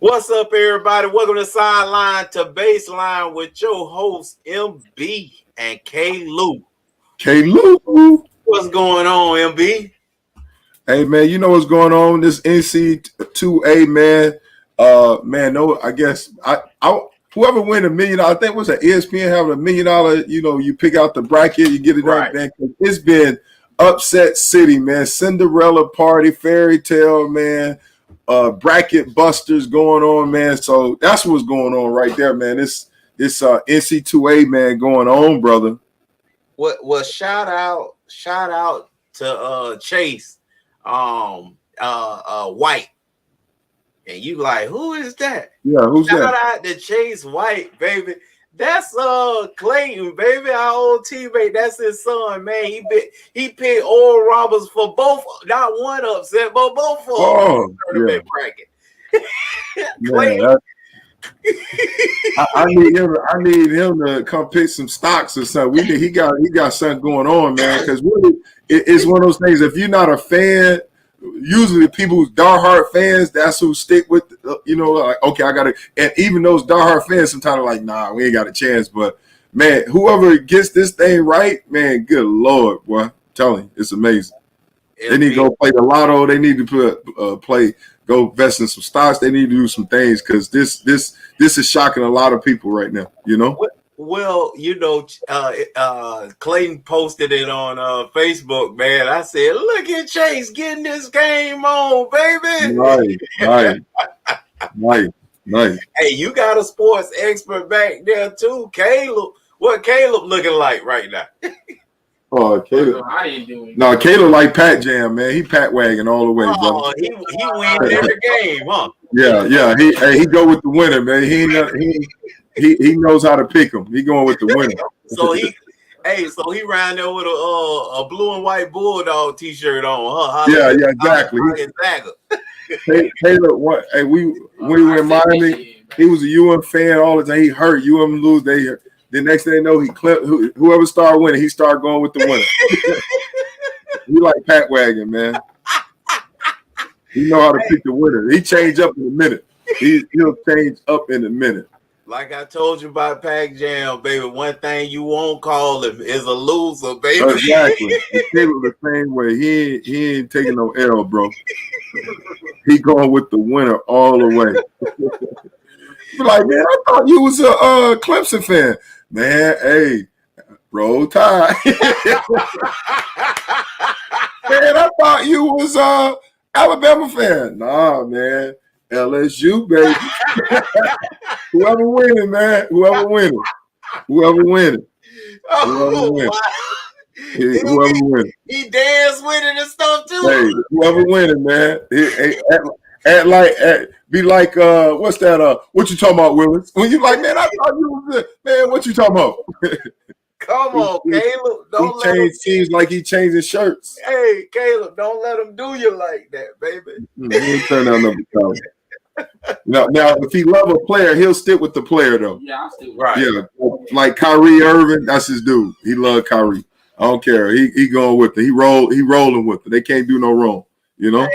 What's up, everybody? Welcome to Sideline to Baseline with your host MB and K Lou. K Lou. What's going on, MB? Hey man, you know what's going on? This NC2A man. Man, no, I guess I whoever win $1 million, I think was an ESPN having $1 million. You pick out the bracket, you get it Right. done, man. It's been upset city, man. Cinderella party, fairy tale, man. Bracket busters going on, man. So that's what's going on right there, man. It's NC2A, man, going on, brother. Well, shout out to Chase White. And you like, who is that? Yeah, who's Shout that? out to Chase White, baby. That's Clayton, baby, our old teammate. That's his son, man. He picked Oral Roberts for both, not one upset, but both of them. Oh, yeah. Bracket. Man, I need him to come pick some stocks or something. He got something going on, man. Because really, it's one of those things. If you're not a fan, usually people who's diehard fans, that's who stick with. Like, okay, I got to. And even those diehard fans sometimes are like, nah, we ain't got a chance. But man, whoever gets this thing right, man, good Lord, boy, I'm telling you, it's amazing. They need to go play the lotto. They need to go invest in some stocks. They need to do some things because this is shocking a lot of people right now. Well, Clayton posted it on Facebook, man. I said, look at Chase getting this game on, baby. Nice. Hey, you got a sports expert back there too, Caleb. What Caleb looking like right now? Oh, Caleb. I ain't doing. No, Caleb like Pat Jam, man. He Pat wagging all the way, brother. Oh, he wins every game, huh? Yeah. He go with the winner, man. He knows how to pick him. He going with the winner. So he ran there with a blue and white bulldog T-shirt on, huh? Yeah, exactly. Caleb, what? Hey, we were in Miami. He was a UM fan all the time. He hurt. UM lose. They hurt. The next thing they know, he clipped whoever started winning. He started going with the winner. He like Pat wagging, man. He know how to pick the winner. He change up in a minute. He'll change up in a minute. Like I told you about Pac Jam, baby. One thing you won't call him is a loser, baby. Exactly. Caleb the same way. He ain't taking no L, bro. He going with the winner all the way. Like, man, I thought you was a Clemson fan. Man, hey, roll tide. Man, I thought you was Alabama fan. Nah, man. LSU, baby. Whoever winning, man. Whoever winning. He dance with it and stuff too. Hey, whoever winning, man. Be like, what's that? What you talking about, Willis? When you like, man, I thought you was man. What you talking about? Come on, Caleb. Don't let him seems like he changing shirts. Hey, Caleb, don't let him do you like that, baby. He ain't turn down number 12. Now, if he love a player, he'll stick with the player though. Yeah, I'm still right. Yeah, like Kyrie Irving, that's his dude. He love Kyrie. I don't care. He going with it. He rolling with it. They can't do no wrong. Hey,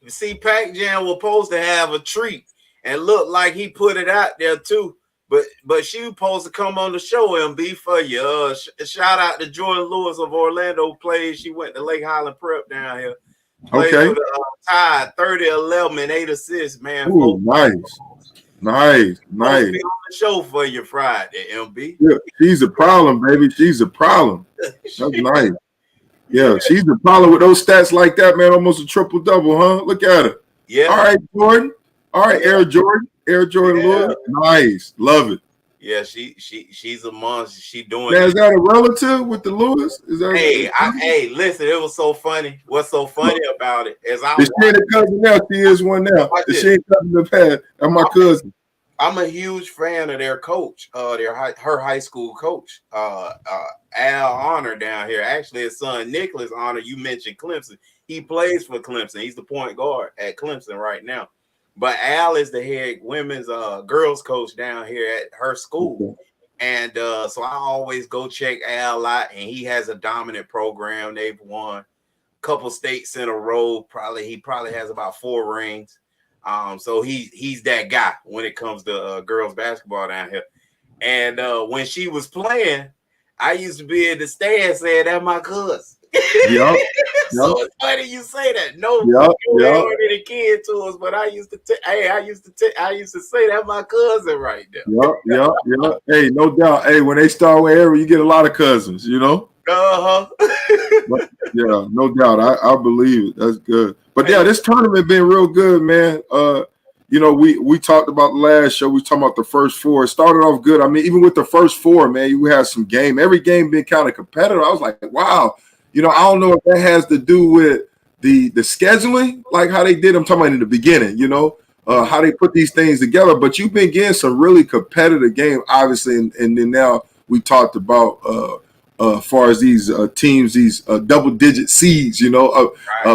see, Pac Jam was supposed to have a treat and look like he put it out there too. But she was supposed to come on the show and be for you. Shout out to Jordan Lewis of Orlando. Played. She went to Lake Highland Prep down here. Played okay. For the Tide, 30-11 and 8 assists, man. Ooh, nice. Be on the show for you Friday, MB. Yeah, she's a problem, baby. She's a problem. That's nice. Yeah, she's a problem with those stats like that, man. Almost a triple double, huh? Look at her. Yeah. All right, Jordan. All right, Air Jordan Lewis. Nice, love it. Yeah, she's a monster. She doing. Man, is that a relative with the Lewis? Is that? Hey, listen. It was so funny. What's so funny about it is she ain't a cousin now. She is one now. She ain't cousin in the past. That's my cousin. I'm a huge fan of their coach, her high school coach, Al Honor down here. Actually, his son Nicholas Honor. You mentioned Clemson. He plays for Clemson. He's the point guard at Clemson right now. But Al is the head women's girls coach down here at her school. And so I always go check Al out, and he has a dominant program. They've won a couple states in a row. He probably has about 4 rings. So he's that guy when it comes to girls basketball down here. And when she was playing, I used to be in the stands saying that my cousin. Yep. So it's funny you say that. No, Yep. you ain't Yep. already a kid to us, but I used to say that my cousin right there. Yep. Hey, no doubt. Hey, when they start wherever, you get a lot of cousins, you know? But, yeah, no doubt. I believe it. That's good. But yeah, this tournament been real good, man. You know, we talked about the last show. We talked about the first four. It started off good. I mean, even with the first four, man, you had some game. Every game been kind of competitive. I was like, wow. You know, I don't know if that has to do with the scheduling, like how they did. I'm talking about in the beginning, you know, how they put these things together. But you've been getting some really competitive game, obviously, and then now we talked about as far as these teams, these double-digit seeds, you know,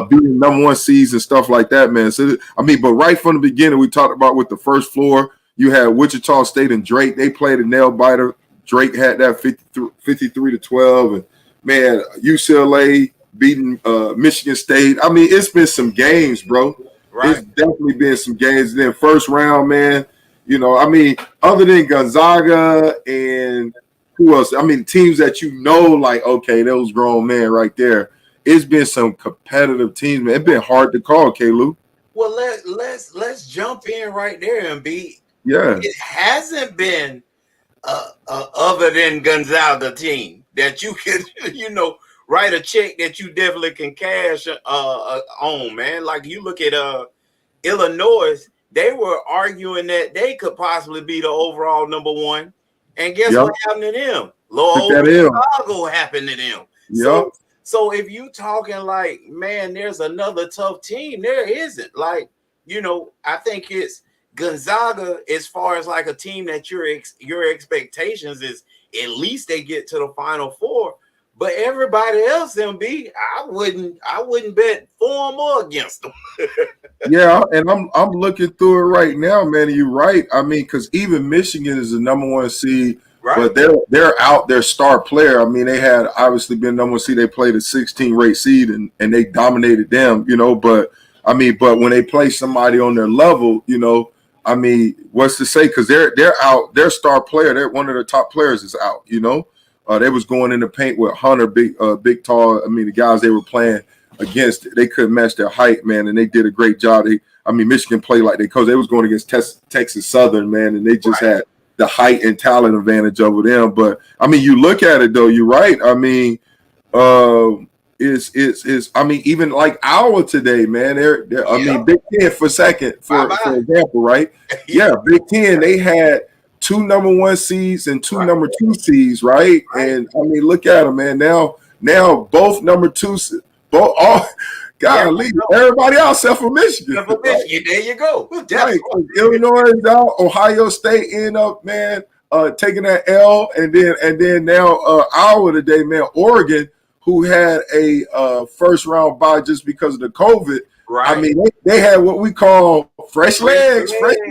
being number one seeds and stuff like that, man. So, I mean, but right from the beginning, we talked about with the first floor, you had Wichita State and Drake. They played a nail-biter. Drake had that 53-12, and, man, UCLA beating Michigan State. I mean, it's been some games, bro. Right. It's definitely been some games. And then first round, man, you know, I mean, other than Gonzaga and who else? I mean, teams that you know, like, okay, those grown men right there. It's been some competitive teams, man. It's been hard to call, K-Lou. Well, let's jump in right there and be. Yeah. It hasn't been other than Gonzaga team that you can, you know, write a check that you definitely can cash on, man. Like you look at Illinois, they were arguing that they could possibly be the overall number one. And guess what happened to them? Chicago happened to them. So if you talking like, man, there's another tough team, there isn't. Like, you know, I think it's Gonzaga as far as like a team that your expectations is at least they get to the Final Four. But everybody else, MB, I wouldn't bet for them or against them. Yeah, and I'm looking through it right now, man. And you're right. I mean, because even Michigan is the number one seed, but they're out their star player. I mean, they had obviously been number one seed. They played a 16 rate seed and they dominated them, you know. But I mean, but when they play somebody on their level, you know, I mean, what's to say? Because they're out. Their star player, they're one of the top players is out, you know. They was going in the paint with Hunter, big tall. I mean, the guys they were playing against, they couldn't match their height, man, and they did a great job. Michigan played like they was going against Texas Southern, man, and they just had the height and talent advantage over them. But I mean, you look at it though, you're right. I mean, I mean, even like Iowa today, man. I mean, Big Ten for example, right? Yeah, Big Ten, they had 2 number 1 seeds and 2 number 2 seeds, right? And I mean, look at them, man. Now both number 2, golly, everybody else except for Michigan. There you go. Right. Illinois is out. Ohio State end up, man, taking that L, and then now Iowa today, man. Oregon, who had a first round bye just because of the COVID. Right. I mean, they had what we call fresh legs. Yes,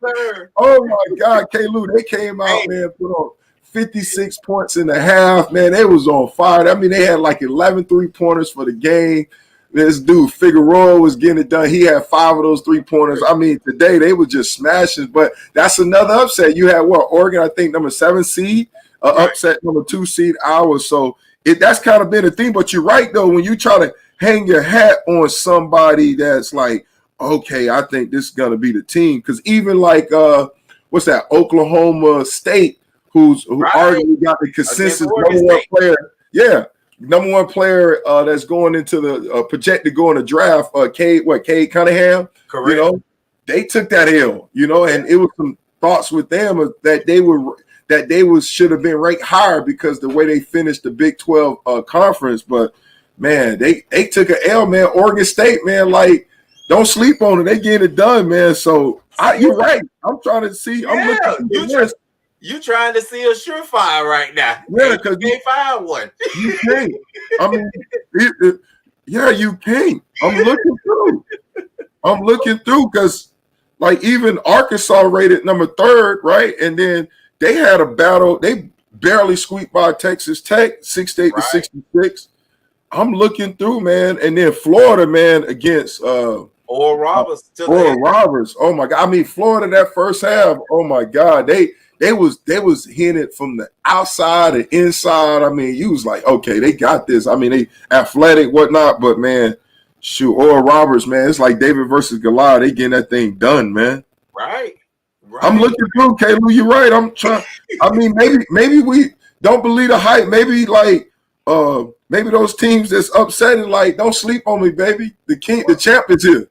sir. Oh my God, K-Lou, they came out, man, put on 56 points in the half. Man, they was on fire. I mean, they had like 11 3-pointers for the game. This dude Figueroa was getting it done. He had 5 of those 3-pointers. I mean, today they were just smashing. But that's another upset. You had Oregon, I think, number 7 seed, upset number 2 seed, Iowa. So that's kind of been a thing. But you're right though, when you try to hang your hat on somebody that's like, okay, I think this is gonna be the team. Because even like what's that, Oklahoma State, who arguably got the consensus number 1 player. Yeah, number 1 player that's going into the projected to go in the draft. Cade Cunningham. Correct. You know, they took that L. You know, and it was some thoughts with them that they should have been ranked higher because the way they finished the Big 12 conference, but. Man, they took an L, man. Oregon State, man, like, don't sleep on it. They get it done, man. So, you're right. I'm trying to see. I'm looking. You trying to see a surefire right now. Yeah, because you can't find one. You can't. I mean, you can't. I'm looking through because, like, even Arkansas rated number 3rd, right? And then they had a battle. They barely squeaked by Texas Tech, 68 to 66. I'm looking through, man, and then Florida, man, against Or Roberts to the Or head. Roberts. Oh my God. I mean, Florida that first half. Oh my God. They was hitting it from the outside and inside. I mean, you was like, okay, they got this. I mean, they athletic, whatnot, but man, shoot, or Roberts, man, it's like David versus Goliath. They getting that thing done, man. Right. I'm Right. looking through, Caleb. You're right. I'm trying. I mean, maybe we don't believe the hype. Maybe maybe those teams that's upsetting, like, don't sleep on me, baby. The champ is here.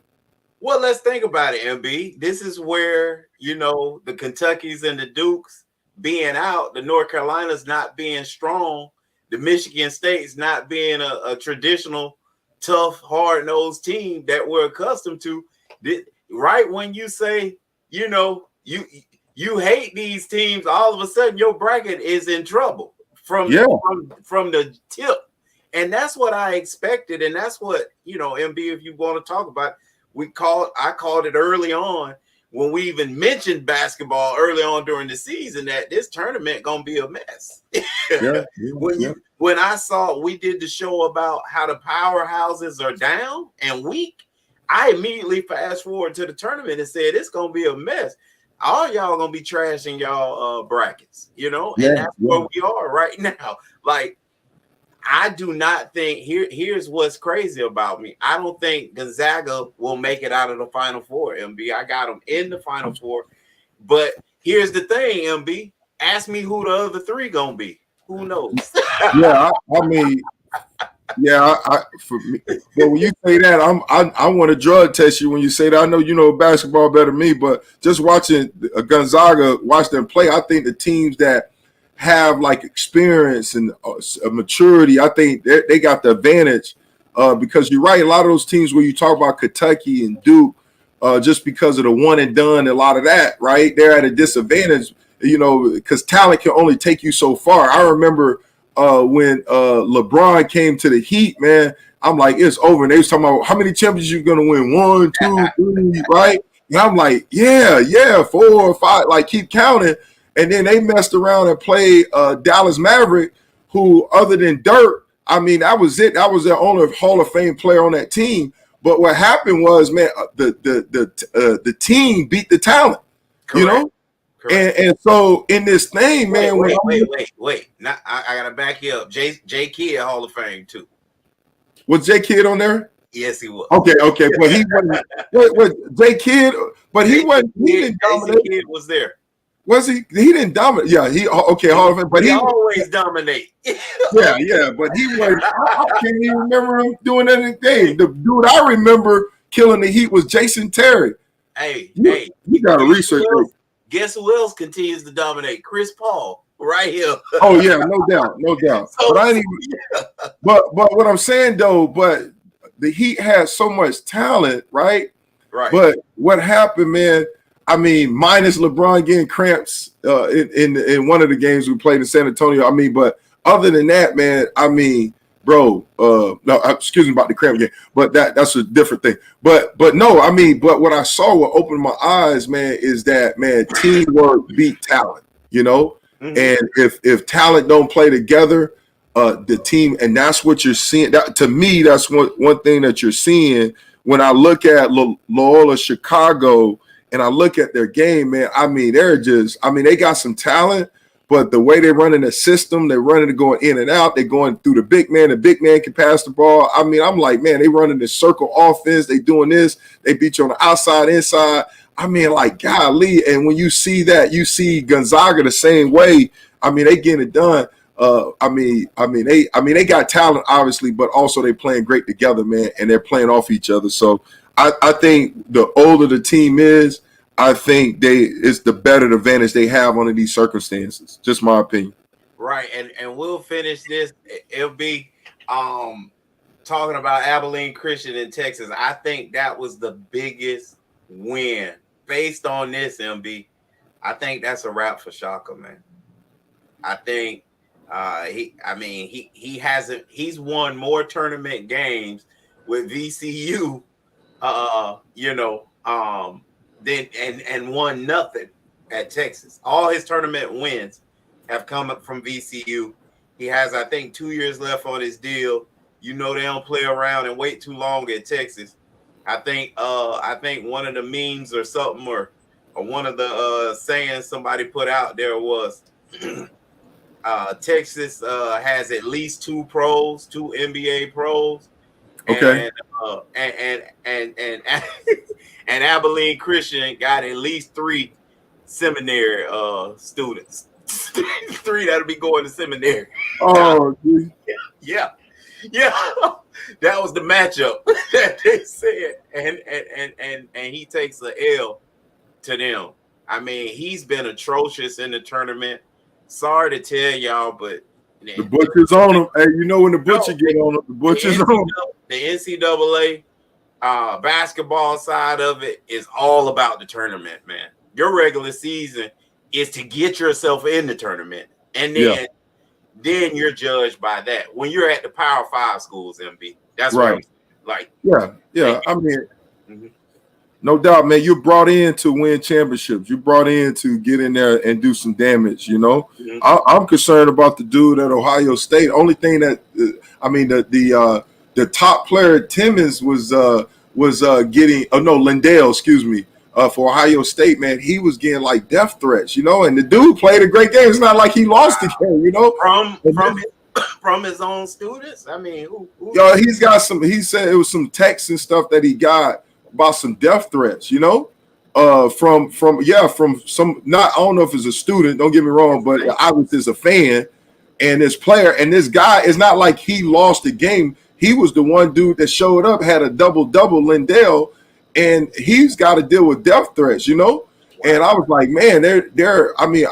Well, let's think about it, MB. This is where, the Kentuckys and the Dukes being out, the North Carolinas not being strong, the Michigan States not being a traditional, tough, hard-nosed team that we're accustomed to. Right when you say, you hate these teams, all of a sudden your bracket is in trouble from the tip. And that's what I expected. And that's what, MB, if you want to talk about, I called it early on when we even mentioned basketball early on during the season that this tournament gonna be a mess. When I saw we did the show about how the powerhouses are down and weak, I immediately fast forward to the tournament and said it's gonna be a mess. All y'all gonna be trashing y'all brackets, and that's where we are right now. Like, I do not think here's what's crazy about me. I don't think Gonzaga will make it out of the Final Four, MB. I got them in the Final Four. But here's the thing, MB. Ask me who the other three gonna be. Who knows? I mean, for me, but when you say that, I want to drug test you when you say that. I know you know basketball better than me, but just watching Gonzaga, watch them play, I think the teams that have like experience and maturity, I think they got the advantage because you're right. A lot of those teams where you talk about Kentucky and Duke, just because of the one and done, a lot of that, right? They're at a disadvantage, because talent can only take you so far. I remember when LeBron came to the Heat, man, I'm like, it's over. And they was talking about how many championships you're going to win, 1, 2, 3, right? And I'm like, yeah, 4 or 5, like keep counting. And then they messed around and played Dallas Maverick, who other than Dirk, I mean, that was it. That was their only Hall of Fame player on that team. But what happened was, man, the team beat the talent, Correct. And so in this thing, man. Wait. Now, I got to back you up. J Kidd, Hall of Fame, too. Was J Kidd on there? Yes, he was. Okay. But he wasn't. J Kidd, but he wasn't. He didn't dominate. Kidd was there. Was he? He didn't dominate. Yeah, Hall of Fame, but he always dominate. yeah, but he was. I can't even remember him doing anything. The dude I remember killing the Heat was Jason Terry. Hey, you got to research. Guess who else continues to dominate? Chris Paul, right here. Oh yeah, no doubt. So, but I ain't even. But what I'm saying though, but the Heat has so much talent, right? Right. But what happened, man? I mean, minus LeBron getting cramps in one of the games we played in San Antonio. I mean, but other than that, man, I mean, bro, no, excuse me about the cramp game, but that's a different thing. But no, I mean, but what I saw, what opened my eyes, man, is that, man, teamwork beat talent, Mm-hmm. And if talent don't play together, the team, and that's what you're seeing. That, to me, that's one thing that you're seeing when I look at Loyola Chicago. And I look at their game, man. I mean, they got some talent, but the way they're running the system, they're running it going in and out. They're going through the big man. The big man can pass the ball. I mean, I'm like, man, they running this circle offense. They doing this. They beat you on the outside, inside. I mean, like, golly. And when you see that, you see Gonzaga the same way. I mean, they getting it done. They got talent, obviously, but also they playing great together, man, and they're playing off each other. So I think the older the team is, I think it's the better advantage they have under these circumstances. Just my opinion. Right, and we'll finish this. It'll be talking about Abilene Christian in Texas. I think that was the biggest win based on this, MB. I think that's a wrap for Shaka, man. I think he's won more tournament games with VCU. Then and won nothing at Texas. All his tournament wins have come up from VCU. He has, I think, 2 years left on his deal. They don't play around and wait too long at Texas. I think one of the memes or something, or one of the sayings somebody put out there was Texas has at least two pros, two NBA pros, Okay. and and Abilene Christian got at least three seminary students. Three that'll be going to seminary. Oh, dude. Yeah. Yeah. That was the matchup that they said. And he takes the L to them. I mean, he's been atrocious in the tournament. Sorry to tell y'all, but The butcher's on him. Hey, you know when the butcher get on him, the butcher's on him. The NCAA basketball side of it is all about the tournament, man. Your regular season is to get yourself in the tournament, and then you're judged by that. When you're at the Power 5 schools, MB, that's right. Like, yeah. I mean, no doubt, man. You're brought in to win championships. You're brought in to get in there and do some damage. You know, I'm concerned about the dude at Ohio State. Only thing that the top player Timmons was getting. Oh no, Lindell. Excuse me. For Ohio State, man, he was getting like death threats. You know, and the dude played a great game. It's not like he lost the game. You know, from his own students. I mean, he's got some. He said it was some texts and stuff that he got about some death threats, you know, from some, not, I don't know if it's a student, don't get me wrong, but I was a fan, and this player, and this guy, it's not like he lost the game. He was the one dude that showed up, had a double-double, Lindell, and he's got to deal with death threats, you know? And I was like, man, I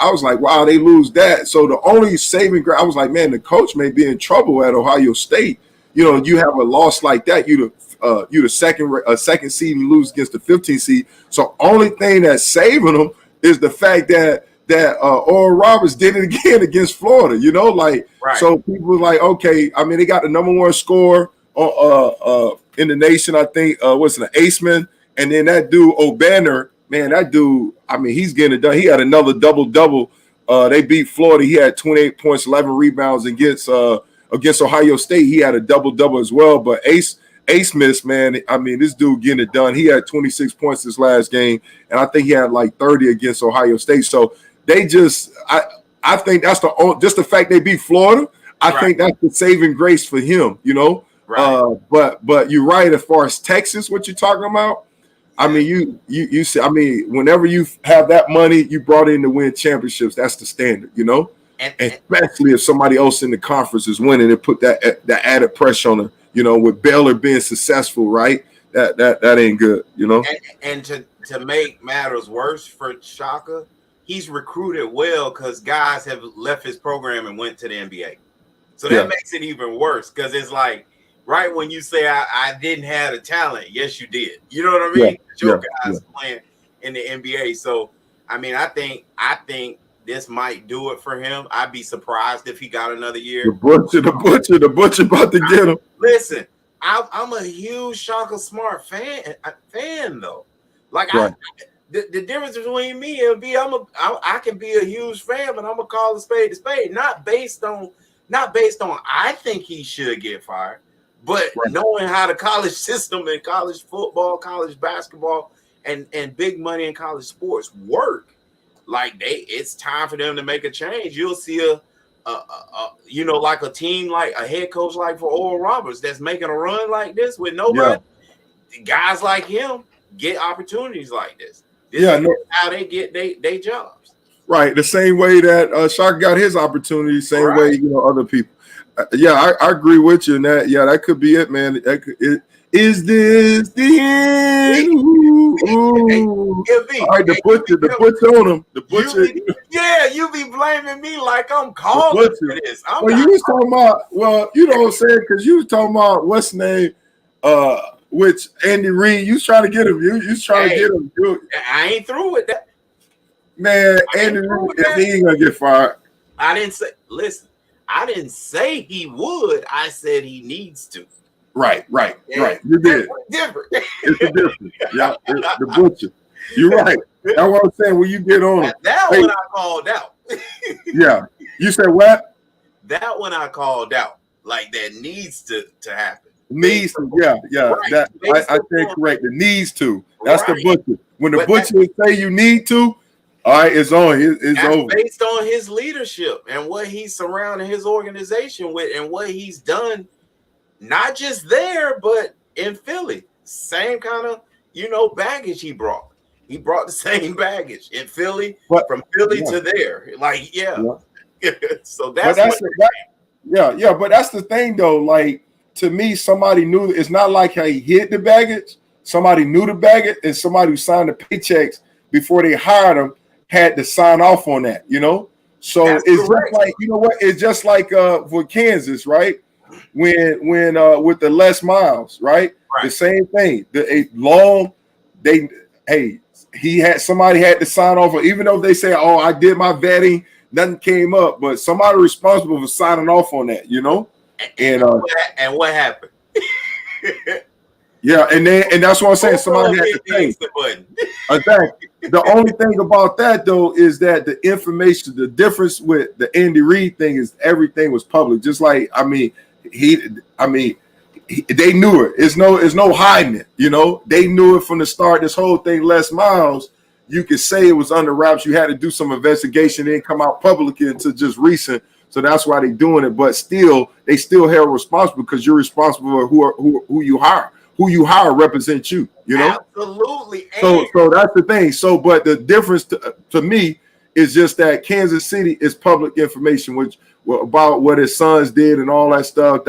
was like, wow, they lose that. So the only saving grace, I was like, man, the coach may be in trouble at Ohio State. You know, you have a loss like that, you the second seed and lose against the 15th seed. So only thing that's saving them is the fact that Oral Roberts did it again against Florida. You know, like So people were like, okay, I mean, they got the number one scorer in the nation. I think what's an Aceman, and then that dude O'Banner, man, that dude. I mean, he's getting it done. He had another double. They beat Florida. He had 28 points, 11 rebounds against Ohio State. He had a double as well. But Ace Smith, man, I mean, this dude getting it done. He had 26 points this last game, and I think he had like 30 against Ohio State. So they just, I think that's just the fact they beat Florida. I think that's the saving grace for him, you know. But you're right as far as Texas, what you're talking about. I mean, you say, I mean, whenever you have that money, you brought in to win championships. That's the standard, you know. And especially if somebody else in the conference is winning, it put that added pressure on them. You know, with Baylor being successful, right? That ain't good, you know. And to make matters worse for Shaka, he's recruited well because guys have left his program and went to the NBA. So that makes it even worse because it's like right when you say I didn't have the talent, yes, you did. You know what I mean? Your guys playing in the NBA. So I mean, I think this might do it for him. I'd be surprised if he got another year. The butcher about to get him. Listen, I'm a huge Shaka Smart fan though. Like the difference between me and B, I can be a huge fan, but I'm gonna call a spade, not based on I think he should get fired, but knowing how the college system and college football, college basketball, and big money in college sports work. Like it's time for them to make a change. You'll see like a team, like a head coach like for Oral Roberts that's making a run like this with nobody. Guys like him get opportunities like this. This is how they get they jobs. Right, the same way that Shaka got his opportunity, same way other people. I agree with you in that. Yeah, that could be it, man. Is this the end? Ooh. All right, the butcher on him. The butcher. You be blaming me like I'm calling for this. You was talking about, you know what I'm saying? Because you was talking about what's the name? Which Andy Reid, you was trying to get him. You was trying to get him. I ain't through with that. Man, Andy Reid, he ain't gonna get fired. I didn't say he would. I said he needs to. Right. You did. Different. It's a difference. Yeah, the butcher. You're right. That's what I'm saying. When you get on it, that one I called out. Yeah. You said what? That one I called out. Like that needs to happen. Needs to, yeah. Right. That I said correct. The needs to. That's the butcher. When the butcher say you need to, all right, it's on. It's over. Based on his leadership and what he's surrounding his organization with, and what he's done, not just there, but in Philly. Same kind of baggage he brought. He brought the same baggage in Philly, from Philly to there. Like, so that's but that's the thing though. Like, to me, somebody knew. It's not like how he hid the baggage. Somebody knew the baggage, and somebody who signed the paychecks before they hired him had to sign off on that. So that's it's correct. Just like, it's just like for Kansas, right? When with the Les Miles, right? The same thing. Somebody had to sign off, even though they say, "Oh, I did my vetting, nothing came up," but somebody responsible for signing off on that, And what happened? And that's what I'm saying. Somebody had to change the button. Exactly. The only thing about that though is that the information, the difference with the Andy Reid thing is everything was public. Just like they knew it. It's no hiding it. They knew it from the start. This whole thing, Les Miles, you could say it was under wraps. You had to do some investigation. It didn't come out publicly until just recent. So that's why they're doing it. But still, they still held responsible because you're responsible for who you hire. Who you hire represents you. Absolutely. So that's the thing. So, but the difference to me is just that Kansas City is public information, about what his sons did and all that stuff.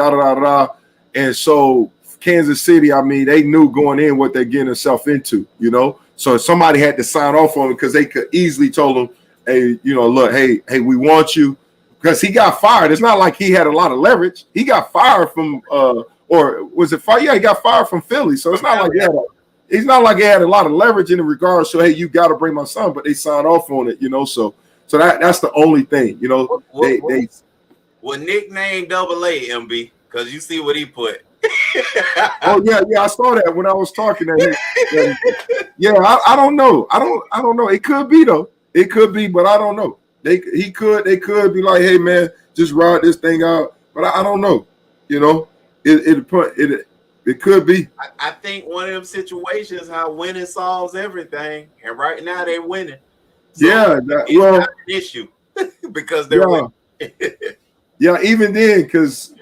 And so Kansas City, they knew going in what they're getting themselves into. So somebody had to sign off on it because they could easily told him, hey, look, hey, we want you. Because he got fired. It's not like he had a lot of leverage. He got fired from or was it fire? Yeah, he got fired from Philly. So it's not like he had a lot of leverage in regards to, hey, you got to bring my son, but they signed off on it, So that's the only thing, What nickname AA, MB? Because you see what he put. Oh yeah, I saw that when I was talking to him. I don't know. I don't know. It could be though. It could be, but I don't know. They could be like, hey man, just ride this thing out. But I don't know. It could be. I think one of them situations how winning solves everything, and right now they're winning. So it's not an issue because they're winning. Even then, because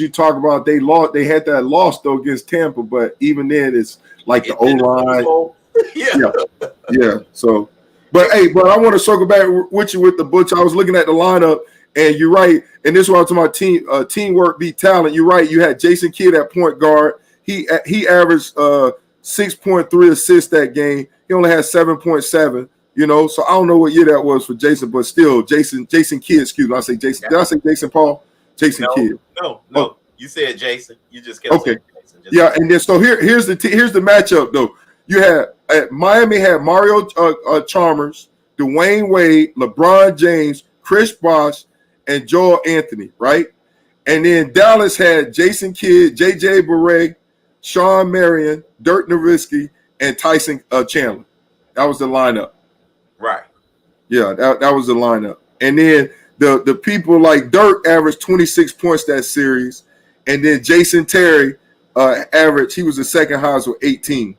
you talk about they lost, they had that loss though against Tampa, but even then it's like the O-line. So, but I want to circle back with you with the Butch. I was looking at the lineup, and you're right. And this is what I'm talking about: teamwork beat talent. You're right. You had Jason Kidd at point guard. He averaged 6.3 assists that game. He only had 7.7. So I don't know what year that was for Jason, but still, Jason Kidd. Excuse me, I say Jason. Did I say Jason Paul? Jason Kidd. No. Oh. You said Jason. You just kept saying Jason. And then so here's the matchup though. You had Miami had Mario Chalmers, Dwayne Wade, LeBron James, Chris Bosh, and Joel Anthony, right? And then Dallas had Jason Kidd, JJ Barea, Sean Marion, Dirk Nowitzki, and Tyson Chandler. That was the lineup. Right. Yeah, that was the lineup. And then the people like Dirk averaged 26 points that series. And then Jason Terry averaged, he was the second highest with 18,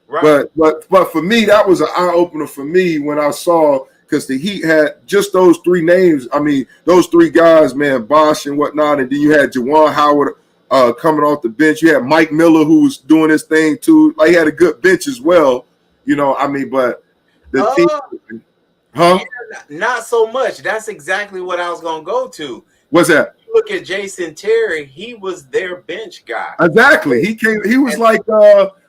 Right. But for me, that was an eye-opener for me when I saw, because the Heat had just those three names. Those three guys, man, Bosh and whatnot. And then you had Juwan Howard coming off the bench. You had Mike Miller, who was doing his thing too. Like, he had a good bench as well. But the team, not so much. That's exactly what I was gonna go to. What's that? Look at Jason Terry. He was their bench guy. Exactly. He came. He was like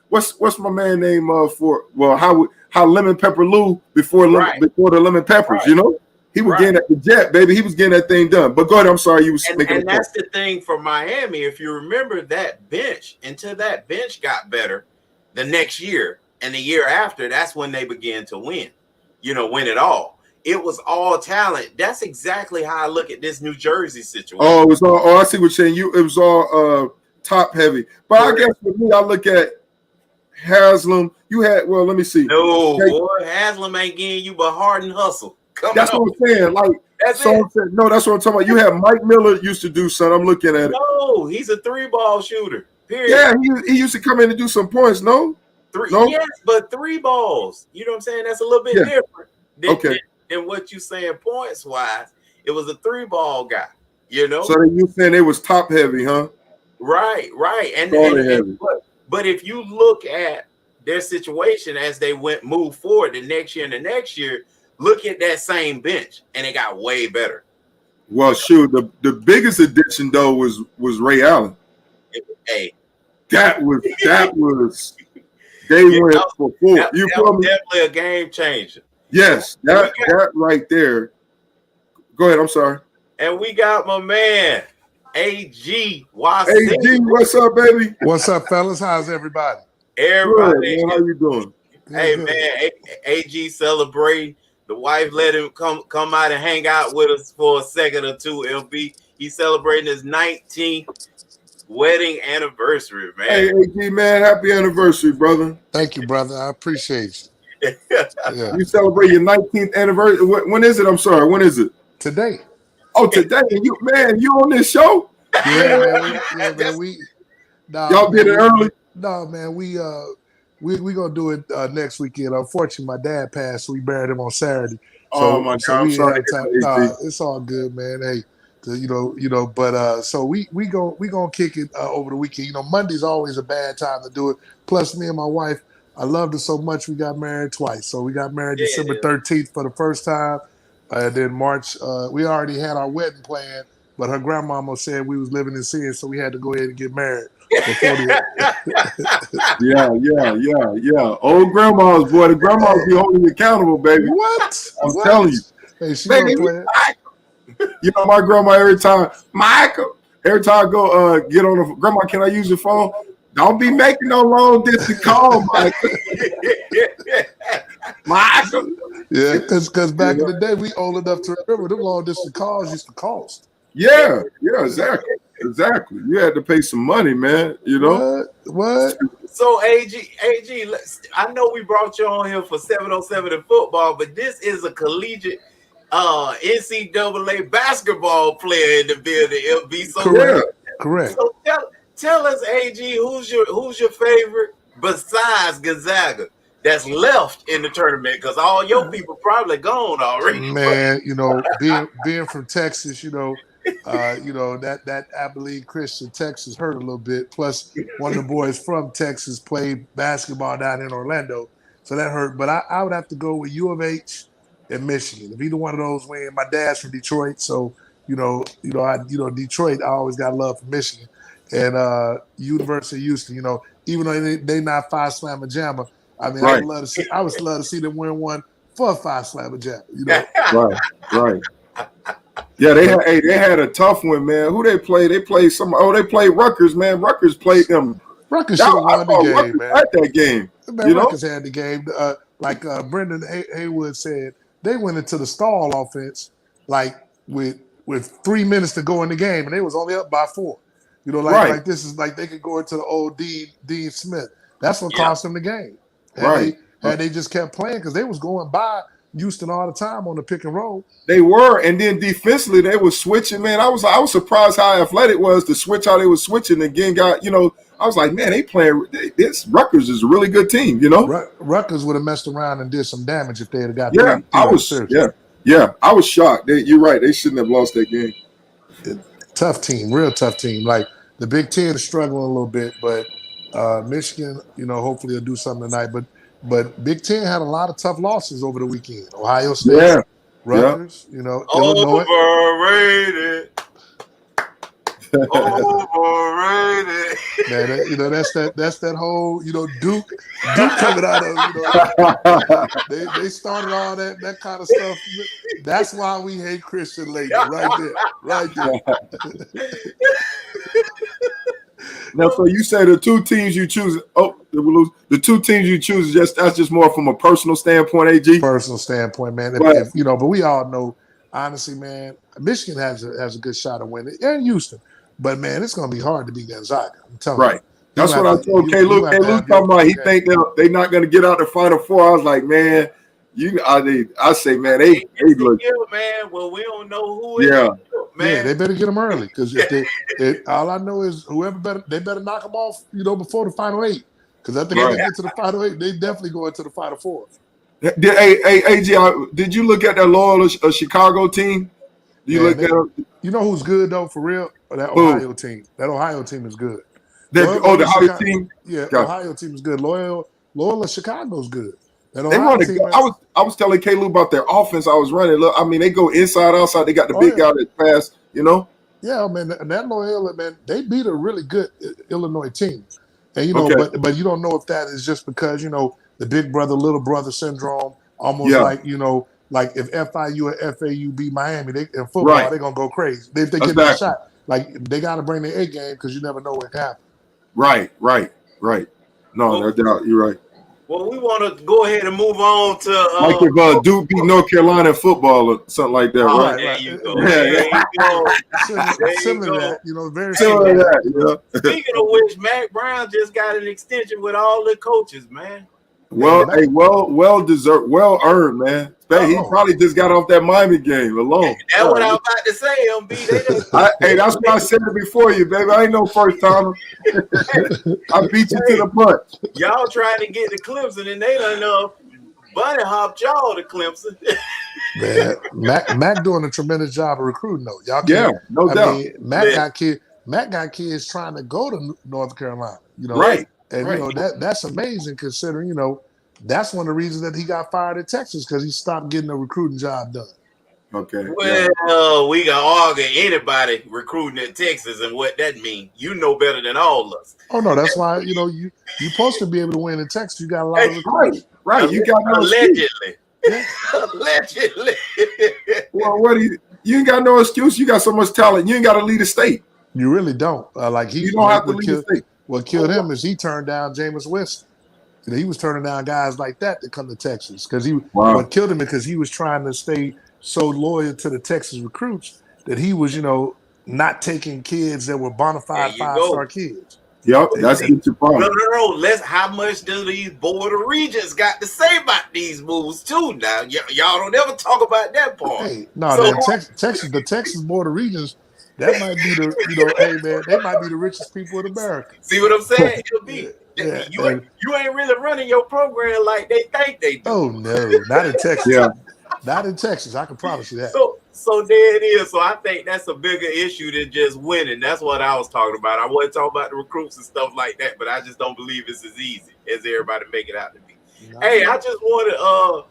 what's my man name how Lemon Pepper Lou before the Lemon Peppers. Right. He was getting at the jet, baby. He was getting that thing done. But go ahead. I'm sorry. You was making. And that's the thing for Miami. If you remember that bench, until that bench got better, the next year. And the year after, that's when they began to win, win it all. It was all talent. That's exactly how I look at this New Jersey situation. Oh, it was all. Oh, I see what you're saying. It was all top heavy. But I guess for me, I look at Haslam. You had, let me see. No, boy, Haslam ain't getting you but hard and hustle. That's what I'm saying. Like, That's so it. I'm saying, no, that's what I'm talking about. You have Mike Miller used to do something. I'm looking at it. No, he's a 3-ball shooter. Period. Yeah, he used to come in and do some points. No, Yes, but 3 balls. You know what I'm saying? That's a little bit different than what you saying points wise. It was a 3-ball guy. You know. So you saying they was top heavy, huh? Right. But if you look at their situation as they move forward the next year and the next year, look at that same bench, and it got way better. Well, shoot, the biggest addition though was Ray Allen. Hey, that was they went for 4. That was definitely a game changer. Yes, that right there. Go ahead. I'm sorry. And we got my man AG. AG, what's up, baby? What's up, fellas? How's everybody? Everybody. Good, man. How you doing? Hey, man, AG celebrating. The wife let him come out and hang out with us for a second or two, LB. He's celebrating his 19th wedding anniversary, man. Hey, AG, man, happy anniversary, brother. Thank you, brother. I appreciate you. Yeah. You celebrate your 19th anniversary. When is it? I'm sorry. When is it? Today. Oh, today. You on this show? Yeah, man. Y'all did it early? No, man. We gonna do it next weekend. Unfortunately, my dad passed, so we buried him on Saturday. So, my God, I'm sorry. It's all good, man. Hey, but so we gonna kick it over the weekend. Monday's always a bad time to do it. Plus, me and my wife, I loved her so much we got married twice. So we got married December 13th for the first time, and then March. We already had our wedding planned, but her grandmama said we was living in sin, so we had to go ahead and get married. Yeah. Old grandmas, boy. The grandmas be holding you accountable, baby. What? I'm telling you. Hey, she baby, my grandma every time I go get on the grandma, can I use your phone? Don't be making no long distance call, Michael. Michael. Yeah, because back in the day, we old enough to remember them long distance calls used to cost. Yeah, exactly. You had to pay some money, man. What? So AG, I know we brought you on here for 707 in football, but this is a collegiate NCAA basketball player in the building. LB. So correct. So tell us, AG, who's your favorite besides Gonzaga that's left in the tournament? Because all your people probably gone already. Man, being from Texas, that Abilene Christian, Texas hurt a little bit. Plus, one of the boys from Texas played basketball down in Orlando, so that hurt. But I would have to go with U of H and Michigan. If either one of those win, my dad's from Detroit, so Detroit. I always got love for Michigan and University of Houston. Even though they not 5 Slamma Jamma, I mean, right. I would love to see them win one for 5 Slamma Jamma. Right. Yeah, they had a tough one, man. Who they played? They played they played Rutgers, man. Rutgers played them. Rutgers should have won the game, Rutgers man. Had that game. Man, Rutgers had the game. Like Brendan Haywood said, they went into the stall offense like with 3 minutes to go in the game, and they was only up by 4. Like this is like they could go into the old Dean Smith. That's what cost them the game. And they just kept playing because they was going by Houston all the time on the pick and roll. They were, and then defensively they was switching. Man, I was surprised how athletic was to switch how they was switching. Again, I was like, man, they playing. This Rutgers is a really good team. Rutgers would have messed around and did some damage if they had got. I was shocked. You're right. They shouldn't have lost that game. Tough team, real tough team. Like the Big Ten is struggling a little bit, but Michigan, hopefully will do something tonight. But Big Ten had a lot of tough losses over the weekend. Ohio State, Rutgers, Illinois. Overrated. Overrated. Man, that's that whole Duke coming out of they started all that kind of stuff. That's why we hate Christian Laettner right there. Now, so you say the 2 teams you choose? Oh, the 2 teams you choose that's just more from a personal standpoint, AG. Personal standpoint, man. But we all know, honestly, man, Michigan has a good shot of winning, and Houston. But man, it's gonna be hard to beat Gonzaga. I'm telling you. That's what I told K. Luke. K. Luke talking about he think they're not gonna get out the Final Four. I was like, man, I say, man, They they get the look, year, man. Well, we don't know who it yeah, is, Yeah, man. they better get them early because if all I know is they better knock them off, before the final 8. Because I think if right. they get to the final 8, they definitely go into the final 4. Hey, AG, did you look at that Loyola Chicago team? Do you Man, look at them? you know who's good though for real? That Who? Ohio team. That Ohio team is good. The Loyola Howard Chicago. team? Yeah, Got Ohio team is good. Loyola Chicago's good. That They Ohio run a team, good. man. I was telling Caleb about their offense. I was running. Look, I mean, they go inside, outside. They got the Oh big yeah, guy that pass. yeah, man. And that Loyola, man, they beat a really good Illinois team, and Okay. but you don't know if that is just because the big brother little brother syndrome, almost Yeah. like like if FIU or FAU beat Miami, they in football Right. they're gonna go crazy if they get that Exactly. shot. Like they got to bring the A game because you never know what can happen. Right. No, no Well, doubt. You're right. well, we want to go ahead and move on to Like if Duke beat North Carolina in football or something like that, oh, right? Right, there right. you go. Yeah. There you go. There you Similar to go. that, very Hey, Similar similar to to that, that. speaking of which, Mac Brown just got an extension with all the coaches, man. Well, Man, hey, well deserved, well earned, man. He oh, probably just got off that Miami game alone. That's what I was about to say, MB. They done, Hey, that's what I said it before you, baby. I ain't no first timer. I beat you to hey, the punch. y'all trying to get to Clemson, and they done bunny hopped y'all to Clemson. man, Mac doing a tremendous job of recruiting though. Y'all Yeah, can't. no I doubt. mean, Listen, Mac got kids trying to go to North Carolina. Right, And right. that's amazing considering that's one of the reasons that he got fired at Texas because he stopped getting a recruiting job done. Okay. Yeah. well, we can argue anybody recruiting at Texas and what that means. You know better than all of us. Oh no, that's why you supposed to be able to win in Texas. You got a lot Hey, of Right, recruits. right. You got no excuse. allegedly. Yeah, Allegedly. Well, what do you ain't got no excuse. You got so much talent. You ain't got to lead a state. you really don't. Like You don't have to what lead a state. killed him is he turned down Jameis Winston. He was turning down guys like that to come to Texas because Wow. what killed him because he was trying to stay so loyal to the Texas recruits that he was not taking kids that were bona There fide you 5-star go. kids. Yep, that's And the problem. No. How much do these board of regents got to say about these moves too? Now, y'all don't ever talk about that part. hey, no, So, then the Texas Board of Regents, that might be the hey man, they might be the richest people in America. see what I'm saying? It'll Yeah, be yeah, you ain't really running your program like they think they do. oh no, not in Texas. Yeah. Not in Texas. I can promise you that. So there it is. So I think that's a bigger issue than just winning. That's what I was talking about. I wasn't talking about the recruits and stuff like that, but I just don't believe it's as easy as everybody make it out to be. No. Hey, I just wanted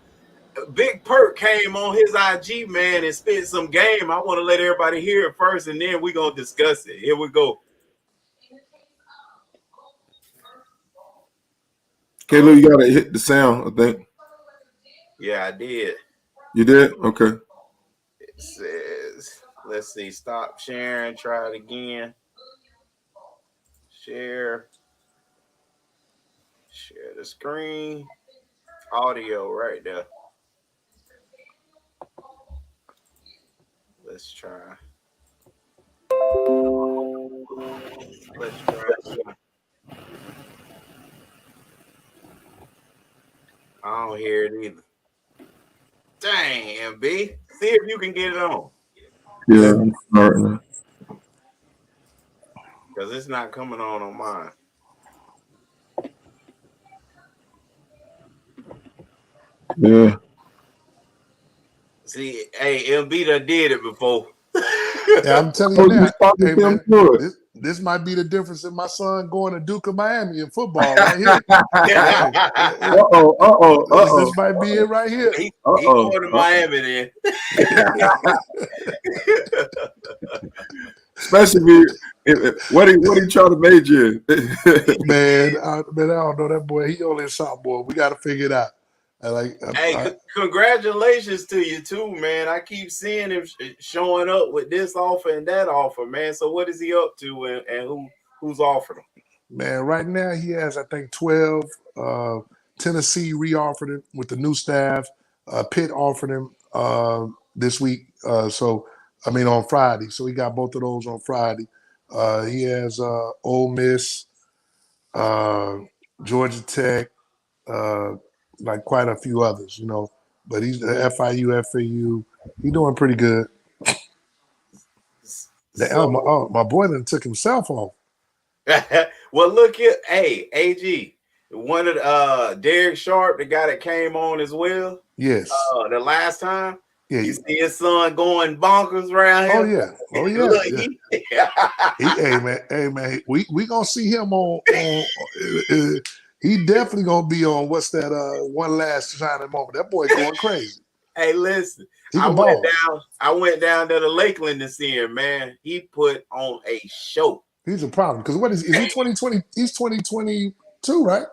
Big Perk came on his IG, man, and spit some game. I want to let everybody hear it first, and then we're gonna discuss it. Here we go. Caleb, you gotta hit the sound, I think. Yeah, I did. You did? Okay. It says, let's see, stop sharing, try it again. Share the screen. Audio right there. Let's try. Let's try again. I don't hear it either. Dang, B. See if you can get it on. Yeah, I'm starting. Because it's not coming on mine. Yeah. See, hey, MB done did it before. Yeah, I'm telling you now. Hey man, this might be the difference in my son going to Duke of Miami in football right here. This might be it right here. He going to Miami then. Especially what he trying to major in? man, I don't know that boy. He only a sophomore. We got to figure it out. Congratulations to you too, man. I keep seeing him showing up with this offer and that offer, man. So what is he up to, and who's offered him? Man, right now he has, I think, 12. Tennessee re-offered him with the new staff. Pitt offered him this week. On Friday. So he got both of those on Friday. He has Ole Miss, Georgia Tech, like quite a few others, but he's the FIU, FAU. He doing pretty good. So, My boy done took himself off. well, look here. Hey, AG, one of the Derek Sharp, the guy that came on as well. Yes. The last time. Yeah. You see his son going bonkers around here. Oh yeah. Oh yeah. Look, Hey man. We gonna see him on. He definitely gonna be on. What's that? One last shining moment. That boy going crazy. Hey, listen. I went down to the Lakeland to see him, man. He put on a show. He's a problem because what is he 2020? He's 2022, right?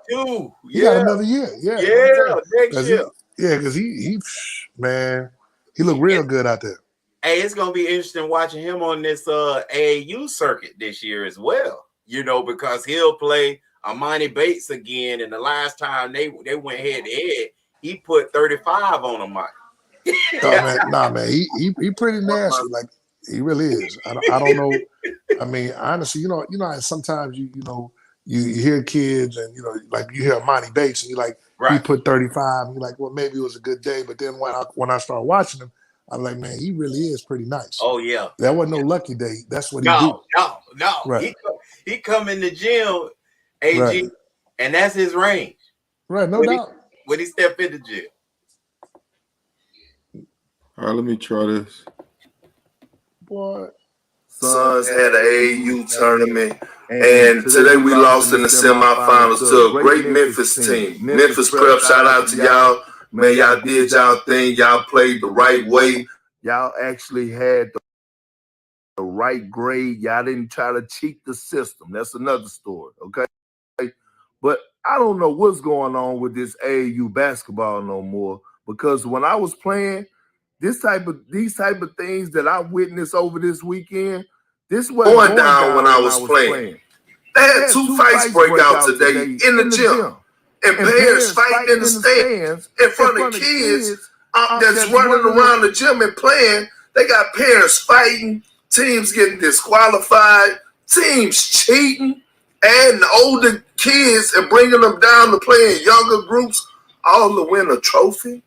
He got another year. Yeah. Next year. Because he man, he looked real good out there. Hey, it's gonna be interesting watching him on this AAU circuit this year as well. You know, because he'll play Amani Bates again, and the last time they went head to head, he put 35 on him, Mike. Man, he pretty nasty. Like he really is. I don't know. I mean, honestly, you know, sometimes you hear kids and like you hear Amani Bates and you're like, he put 35, and you're like, well, maybe it was a good day. But then when I start watching him, I'm like, man, he really is pretty nice. Oh yeah, that wasn't no lucky day. That's what he do. No. Right. He come in the gym, AG, and that's his range. Right, no doubt. When he step in the gym. All right, let me try this. Boy. Suns had an AAU tournament, and today we lost in the semifinals to a great Memphis team. Memphis Prep, shout out to y'all. Man, y'all did y'all thing. Y'all played the right way. Y'all actually had the right grade. Y'all didn't try to cheat the system. That's another story, okay? But I don't know what's going on with this AAU basketball no more, because when I was playing, these type of things that I witnessed over this weekend, this was going down when I was playing. They had two fights break out today in the gym. And parents fighting in the stands in front of kids that's running around the gym and playing. They got parents fighting, teams getting disqualified, teams cheating, and older kids and bringing them down to play in younger groups, all to win a trophy.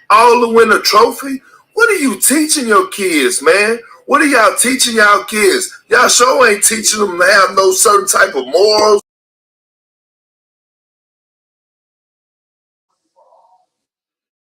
All to win a trophy? What are you teaching your kids, man? What are y'all teaching y'all kids? Y'all sure ain't teaching them to have no certain type of morals.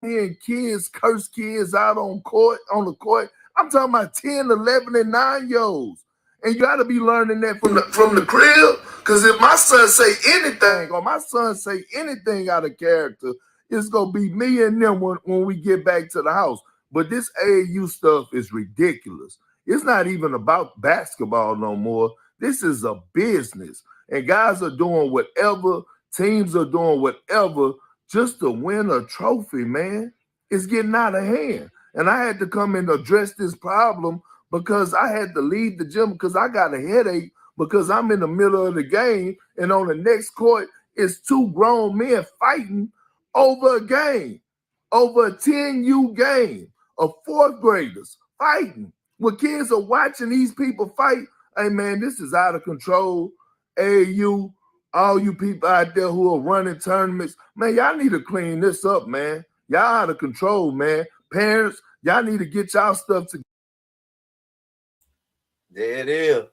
And kids curse kids out on the court. I'm talking about 10, 11, and 9-year-olds. And you got to be learning that from the crib. Because if my son say anything, or my son say anything out of character, it's going to be me and them when we get back to the house. But this AAU stuff is ridiculous. It's not even about basketball no more. This is a business. And guys are doing whatever, teams are doing whatever just to win a trophy, man. It's getting out of hand. And I had to come and address this problem because I had to leave the gym because I got a headache because I'm in the middle of the game, and on the next court, it's two grown men fighting over a game, over a 10U game of fourth graders fighting. When kids are watching these people fight, hey, man, this is out of control. AAU, all you people out there who are running tournaments, man, y'all need to clean this up, man. Y'all out of control, man. Parents, y'all need to get y'all stuff together. There it is.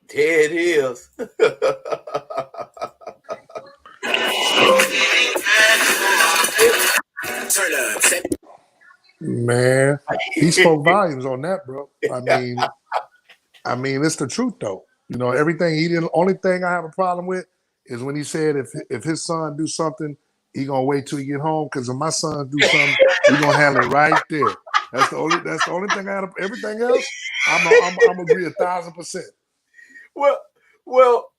There it is. Man, he spoke volumes on that, bro. I mean, it's the truth though. You know, everything he did. Only thing I have a problem with is when he said if his son do something, he gonna wait till he get home. Because if my son do something, he gonna handle it right there. That's the only thing I have. Everything else, I'm agree 1,000%. Well,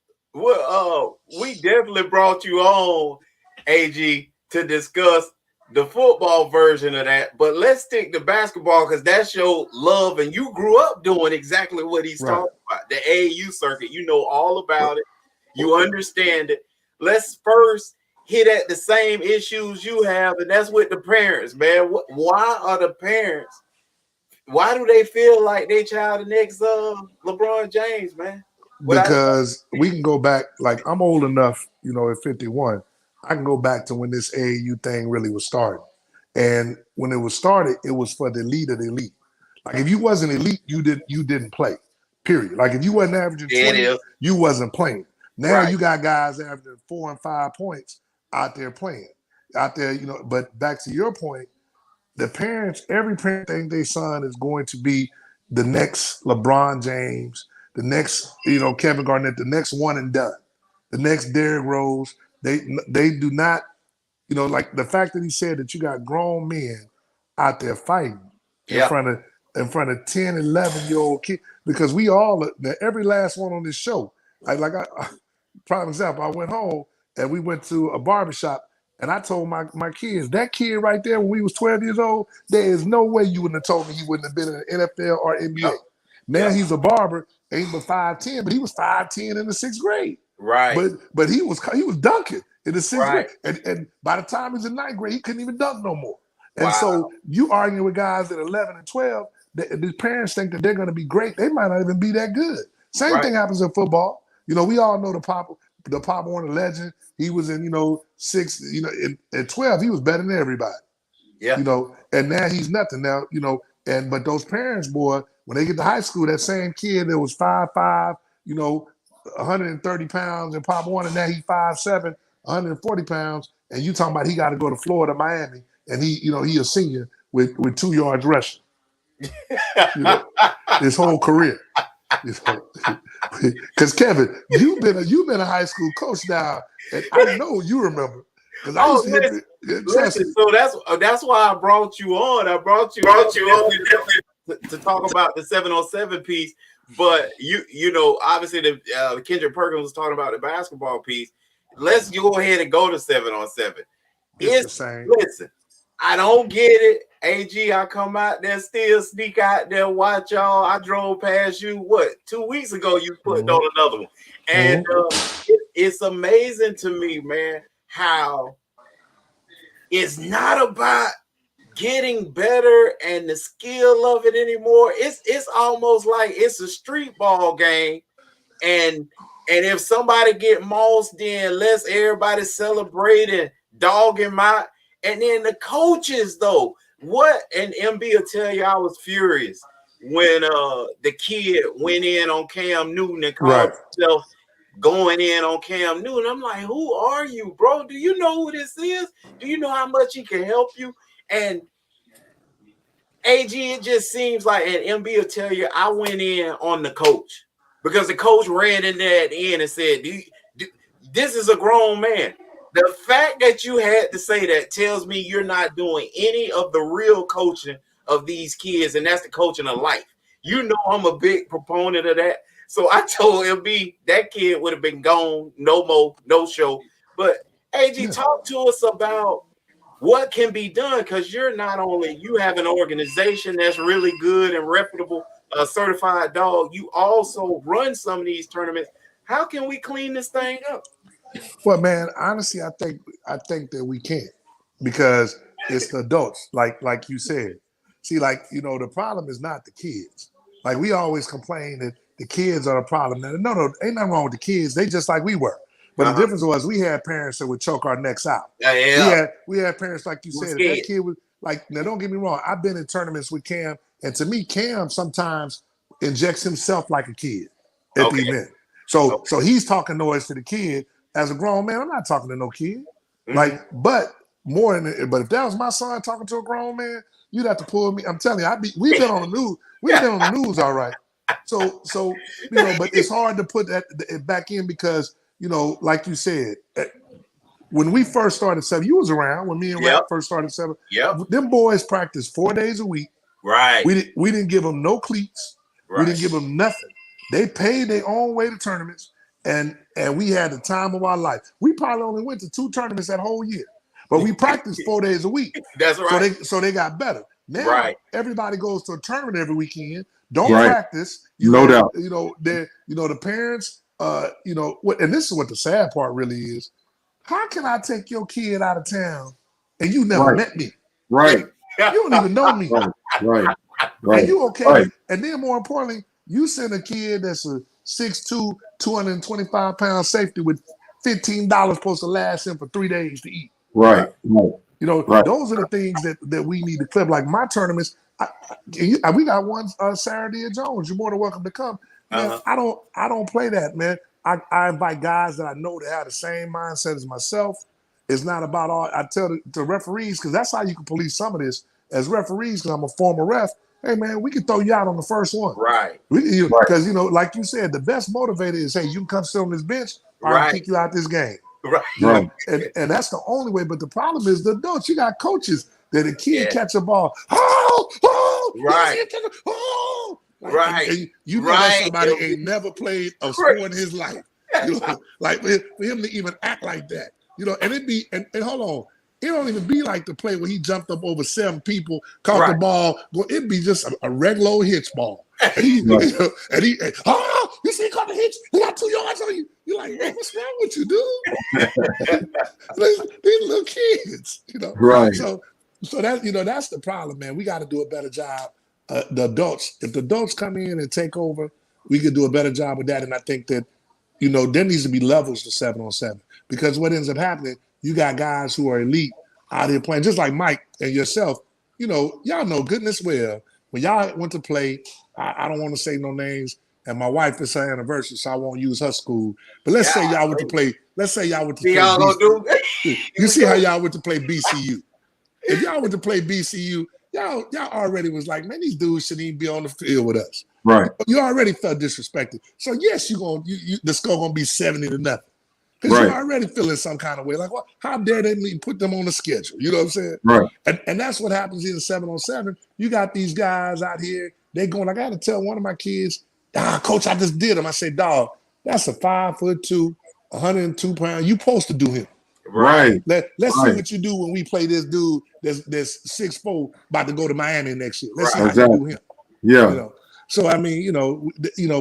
we definitely brought you on, AG, to discuss the football version of that. But let's stick to basketball because that's your love, and you grew up doing exactly what he's talking about. The AAU circuit, you know all about it. You understand it. Let's first hit at the same issues you have, and that's with the parents, man. Why are the parents? Why do they feel like they child the next LeBron James, man? Because we can go back, like I'm old enough, you know, at 51. I can go back to when this AAU thing really was starting. And when it was started, it was for the elite of the elite. Like if you wasn't elite, you didn't play. Period. Like if you wasn't averaging It 20, is. you wasn't playing. Now Right. you got guys averaging 4 and 5 points out there playing. Out there, but back to your point, the parents, every parent think their son is going to be the next LeBron James, the next, Kevin Garnett, the next one and done, the next Derrick Rose. They do not, like the fact that he said that you got grown men out there fighting in Yeah. front of 10, 11-year-old kids, because we all, every last one on this show, prime example, I went home and we went to a barbershop and I told my kids, that kid right there when we was 12 years old, there is no way you wouldn't have told me he wouldn't have been in the NFL or NBA. Yep. Now Yep. he's a barber, ain't but 5'10", but he was 5'10" in the 6th grade. Right. But he was dunking in the 6th Right. grade. And by the time he was in 9th grade, he couldn't even dunk no more. And Wow. so you arguing with guys at 11 and 12, the parents think that they're going to be great. They might not even be that good. Same Right. thing happens in football. We all know the Pop Warner legend. He was in, 6, at 12, he was better than everybody. Yeah. And now he's nothing. Now, but those parents, boy, when they get to high school, that same kid that was 5'5", 130 pounds and Pop Warner, now he's 5'7", 140 pounds, and you talking about he got to go to Florida, Miami, and he a senior with 2 yards rushing. His whole career. Because Kevin, you've been a high school coach now, and I know you remember. Because I used to listen, so that's why I brought you on. I brought you on to talk about the 7-on-7 piece. But obviously the Kendrick Perkins was talking about the basketball piece. Let's go ahead and go to 7-on-7. It's the same. Listen, I don't get it. AG, I come out there, still sneak out there, watch y'all. I drove past you, 2 weeks ago, you put on another one. And it's amazing to me, man, how it's not about getting better and the skill of it anymore. It's almost like it's a street ball game. And if somebody get mossed, then let's everybody celebrate and dog him out. And then the coaches, though, and MB will tell you I was furious when the kid went in on Cam Newton and called himself going in on Cam Newton. I'm like, who are you, bro? Do you know who this is? Do you know how much he can help you? And AG, it just seems like, and MB will tell you, I went in on the coach because the coach ran in there at the end and said, this is a grown man. The fact that you had to say that tells me you're not doing any of the real coaching of these kids, and that's the coaching of life. I'm a big proponent of that. So I told MB that kid would have been gone, no more, no show. But AG, talk to us about what can be done, because you have an organization that's really good and reputable, a certified dog. You also run some of these tournaments. How can we clean this thing up? Well, man, honestly, I think that we can, because it's the adults, like you said. See, the problem is not the kids. Like we always complain that the kids are the problem. Now, no, ain't nothing wrong with the kids. They just like we were. But the difference was we had parents that would choke our necks out. Yeah. We had parents, like you said, if that kid was like, now don't get me wrong, I've been in tournaments with Cam, and to me, Cam sometimes injects himself like a kid at the event. So he's talking noise to the kid. As a grown man, I'm not talking to no kid. But if that was my son talking to a grown man, you'd have to pull me. I'm telling you, we've been on the news. We've been on the news, all right. So but it's hard to put that back in because, like you said, when we first started 7, you was around when me and Rap first started 7. Them boys practiced 4 days a week. Right. We didn't give them no cleats. Right. We didn't give them nothing. They paid their own way to tournaments. And we had the time of our life. We probably only went to 2 tournaments that whole year, but we practiced 4 days a week. That's right. So they got better. Now everybody goes to a tournament every weekend. Don't practice. No doubt. The parents. And this is what the sad part really is. How can I take your kid out of town and you never met me? Right. You don't even know me. Right. And you okay? Right. And then more importantly, you send a kid that's a 6'2", 225-pound safety with $15 supposed to last him for 3 days to eat. Right. You know, Right. those are the things that we need to clip. Like my tournaments, we got one Saturday at Jones. You're more than welcome to come. Man, I don't play that, man. I invite guys that I know that have the same mindset as myself. It's not about all. I tell the referees, because that's how you can police some of this. As referees, because I'm a former ref, hey man, we can throw you out on the first one. Right. Because like you said, the best motivator is, hey, you can come sit on this bench, or I'll kick you out this game. Right. You know, and that's the only way. But the problem is the adults. You got coaches that a kid catch a ball. Right. And you know that somebody ain't never played a sport in his life. You know, like for him to even act like that. You know, and it be and hold on. It don't even be like the play where he jumped up over 7 people, caught the ball. Well, it'd be just a regular old hitch ball. And he you see he caught the hitch, he got 2 yards on you. You're like, hey, what's wrong with you, dude? These little kids, you know. Right. So that, you know, that's the problem, man. We got to do a better job. The adults, if the adults come in and take over, we could do a better job with that. And I think that, you know, there needs to be levels to 7-on-7, because what ends up happening, you got guys who are elite out here playing, just like Mike and yourself. You know, y'all know goodness well, when y'all went to play, I don't want to say no names, and my wife is her anniversary, so I won't use her school. But let's say y'all went to play. Let's say y'all went to play. Y'all gonna do? You see how y'all went to play BCU. If y'all went to play BCU, y'all already was like, man, these dudes shouldn't even be on the field with us. Right. You already felt disrespected. So yes, the score gonna be 70-0. Because you're already feeling some kind of way. Like, well, how dare they put them on the schedule? You know what I'm saying? Right. And that's what happens in 7-on-7. You got these guys out here, they going, I got to tell one of my kids, coach, I just did him. I say, dog, that's a 5'2", 102 pound. You supposed to do him. Right. Let's see what you do when we play this dude that's 6'4", about to go to Miami next year. Let's see how you do him. Yeah. You know? So I mean, you know,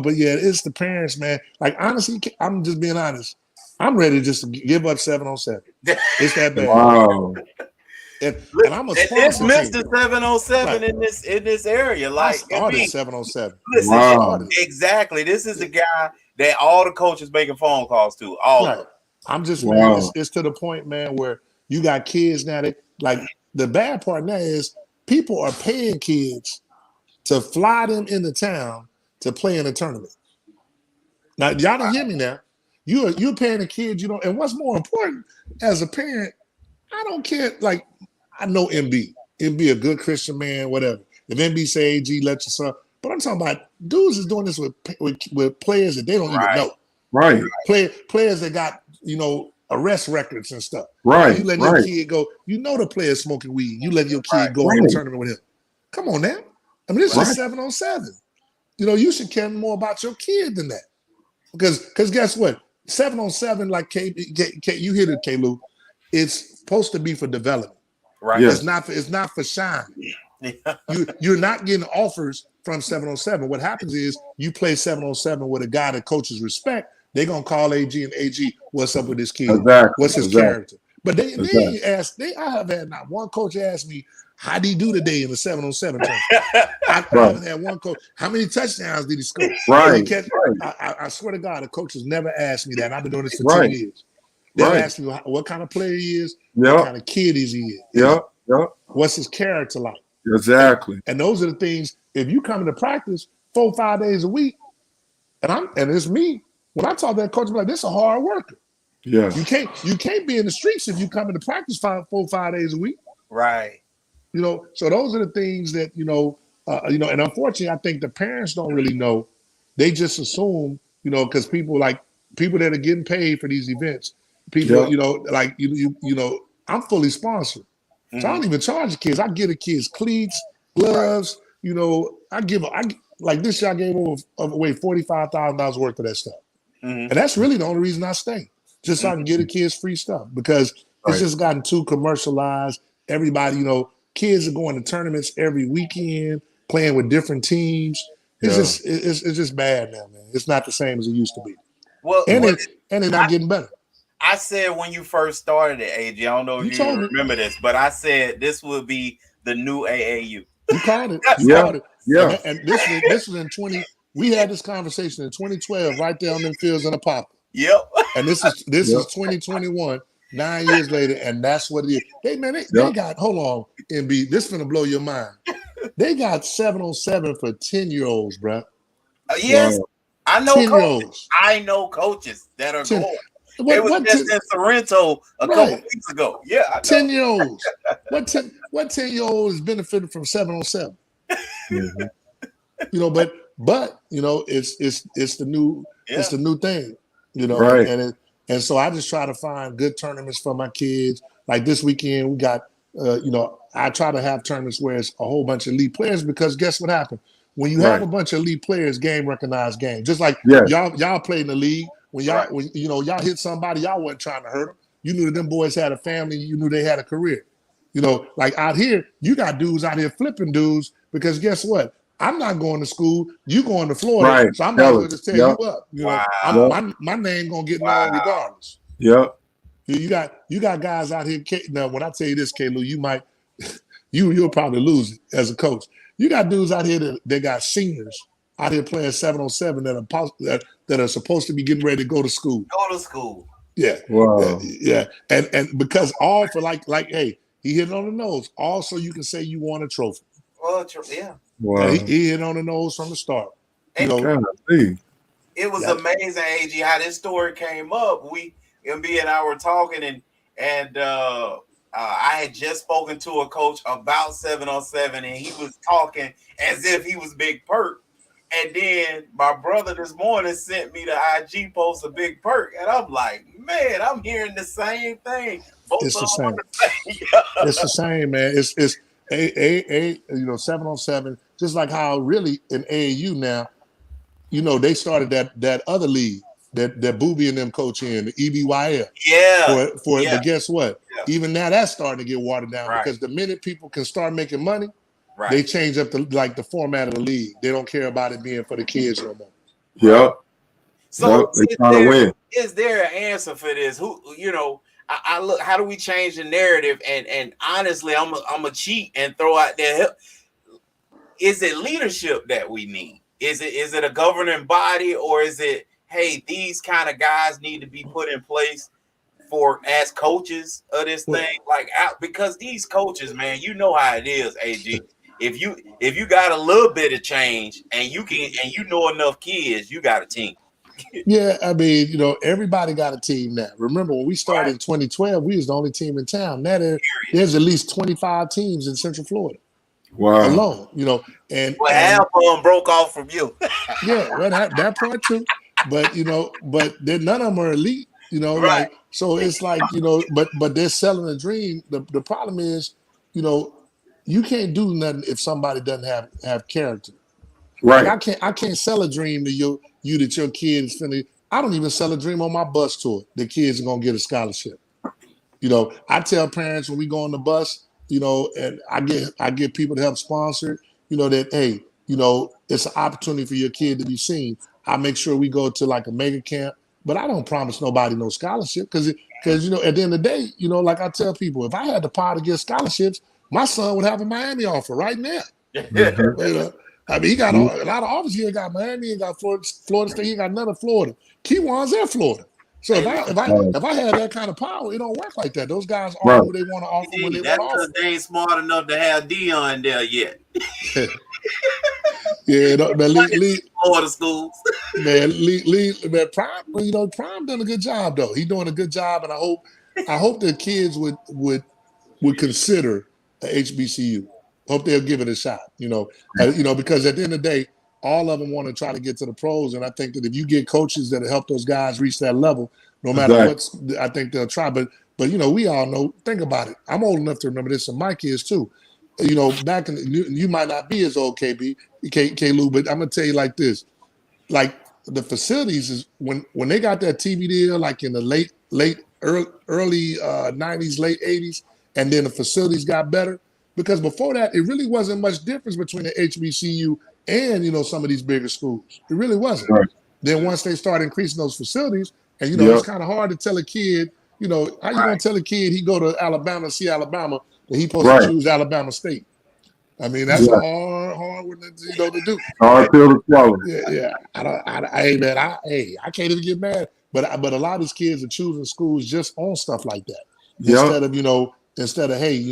but yeah, it's the parents, man. Like honestly, I'm just being honest. I'm ready just to give up 7-on-7. It's that bad. Wow. And I'm a sponsor. It's Mr. 7-on-7 in this area. Like, I started 7-on-7. Listen, exactly. This is the guy that all the coaches making phone calls to. All I'm just man, it's to the point, man, where you got kids now that, like, the bad part now is people are paying kids to fly them into town to play in a tournament. Now, y'all don't hear me now. You're paying the kids, you know, and what's more important, as a parent, I don't care. Like, I know MB a good Christian man, whatever. If MB say, AG, let your son, but I'm talking about dudes is doing this with players that they don't even know. Right. Players that got, you know, arrest records and stuff. Right. You let your kid go, you know the player smoking weed. You let your kid go in the tournament with him. Come on now. I mean, this is 7-on-7. You know, you should care more about your kid than that. Because guess what? 7-on-7, like K, you hit it, K-Lou. It's supposed to be for development. Right. Yes. It's not for shine. You're not getting offers from 7-on-7. What happens is you play 7-on-7 with a guy that coaches respect. They're gonna call AG and AG, what's up with this kid? Exactly. What's his character? But they ain't asked. I have had not one coach ask me, how did he do today in the 7-on-7 tournament? I haven't had one coach. How many touchdowns did he score? Right. I swear to God, the coaches never asked me that. And I've been doing this for 10 years. They'll ask me what kind of player he is, what kind of kid is he is. Yeah. What's his character like? Exactly. And those are the things. If you come into practice 4 or 5 days a week, and it's me. When I talk to that coach, I'm like, this is a hard worker. Yeah. You can't be in the streets if you come into practice 4 or 5 days a week. Right. You know, so those are the things that, and unfortunately, I think the parents don't really know. They just assume, because people that are getting paid for these events, people, I'm fully sponsored. Mm-hmm. So I don't even charge the kids. I give the kids cleats, gloves, like this year I gave away $45,000 worth of that stuff. Mm-hmm. And that's really the only reason I stay, just so I can give the kids free stuff, because it's just gotten too commercialized. Everybody, kids are going to tournaments every weekend, playing with different teams. It's just bad now, man. It's not the same as it used to be. Well, and they're not getting better. I said when you first started it, AJ, I don't know if you remember this, but I said this would be the new AAU. You called it. You called it. And this was in 20. We had this conversation in 2012, right there on them fields in the Pop. Yep. And this is Yep. 2021, 9 years later, and that's what it is. They Yep. got, hold on, MB, this finna blow your mind. They got 7-on-7 for 10-year-olds, bro. Yes, Wow. I know coaches. 10-year-olds. I know coaches that are 10. going. They was just in Sorrento a couple weeks ago. Yeah, I know. 10-year-olds. What 10-year-old is benefiting from 7-on-7? Mhm. You know, but you know, it's the new it's the new thing. You know, Right. and so I just try to find good tournaments for my kids. Like this weekend, we got you know, I try to have tournaments where it's a whole bunch of elite players, because guess what happened? When you have Right. a bunch of elite players, game recognized game. Just like Yes. y'all played in the league. When Right. when you know y'all hit somebody, y'all wasn't trying to hurt them. You knew that them boys had a family. You knew they had a career. You know, like out here, you got dudes out here flipping dudes, because guess what? I'm not going to school. You going to Florida, Right. so I might as Tell well us. just tear Yep. you up. You know, Wow. my name gonna get Wow. known regardless. Yep. You got guys out here. Now, when I tell you this, K-Lou, you might you'll probably lose it as a coach. You got dudes out here that got seniors out here playing 7-on-7 that are supposed to be getting ready to go to school. Go to school. Yeah, Wow. yeah, and because all for like hey, he hit it on the nose. Also, you can say you won a trophy. Well, yeah. Wow. He hit on the nose from the start. You know, God, it was amazing, AG, how this story came up. MB and I were talking, and I had just spoken to a coach about 7-on-7, and he was talking as if he was Big Perk. And then my brother this morning sent me the IG post of Big Perk, and I'm like, man, I'm hearing the same thing. It's the same. Yeah. It's the same, man. It's you know, 7-on-7, just like how really in AAU now, you know, they started that other league that Boobie and them coach in, the EBYL. Yeah. But guess what? Yeah. Even now that's starting to get watered down, Right. because the minute people can start making money, Right. they change up the format of the league. They don't care about it being for the kids no more. Yep. So Yep. is there an answer for this? Who, you know, I look, how do we change the narrative? And honestly, I'm a cheat and throw out there. Is it leadership that we need? Is it a governing body, or is it, hey, these kind of guys need to be put in place as coaches of this thing? Like, because these coaches, man, you know how it is, AG. If you got a little bit of change and you know enough kids, you got a team. Yeah, I mean, you know, everybody got a team now. Remember when we started in 2012, we was the only team in town. Now there's at least 25 teams in Central Florida. Wow. Alone, you know, and half of them broke off from you. Yeah, well, that part too. But you know, but none of them are elite. You know, Right. like, so it's like, you know, but they're selling a dream. The problem is, you know, you can't do nothing if somebody doesn't have character. Right. Like I can't sell a dream to you that your kid is finna. I don't even sell a dream on my bus tour. The kids are gonna get a scholarship. You know, I tell parents when we go on the bus, you know, and I get people to help sponsor, you know, that, hey, you know, it's an opportunity for your kid to be seen. I make sure we go to like a mega camp, but I don't promise nobody no scholarship, because you know, at the end of the day, you know, like I tell people, if I had the power to get scholarships, my son would have a Miami offer right now. Mhm. You know, I mean, he got a lot of offers. He ain't got Miami, he ain't got Florida State, he ain't got none of Florida. Keywan's in Florida. So if I had that kind of power, it don't work like that. Those guys offer what they want to offer when they want to offer. That's because they ain't smart enough to have Dion there yet. Yeah, Florida schools. Man, Prime, you know, Prime doing a good job though. He's doing a good job, and I hope the kids would consider a HBCU. Hope they'll give it a shot. You know, because at the end of the day, all of them want to try to get to the pros, and I think that if you get coaches that help those guys reach that level, no matter what's, I think they'll try. But you know, we all know. Think about it. I'm old enough to remember this, and my kids too. You know, back in you might not be as old, K-Lou, but I'm gonna tell you like this. Like the facilities is when they got that TV deal, like in the early 90s, late 80s, and then the facilities got better, because before that, it really wasn't much difference between the HBCU and, you know, some of these bigger schools. It really wasn't. Right. Then once they started increasing those facilities, and you know, it's kind of hard to tell a kid, you know, how you gonna tell a kid he go to Alabama, see Alabama, that he supposed to choose Alabama State? I mean, that's a hard one to do. Hard pill to swallow. Yeah. I can't even get mad. But a lot of these kids are choosing schools just on stuff like that. Yeah. Instead of hey,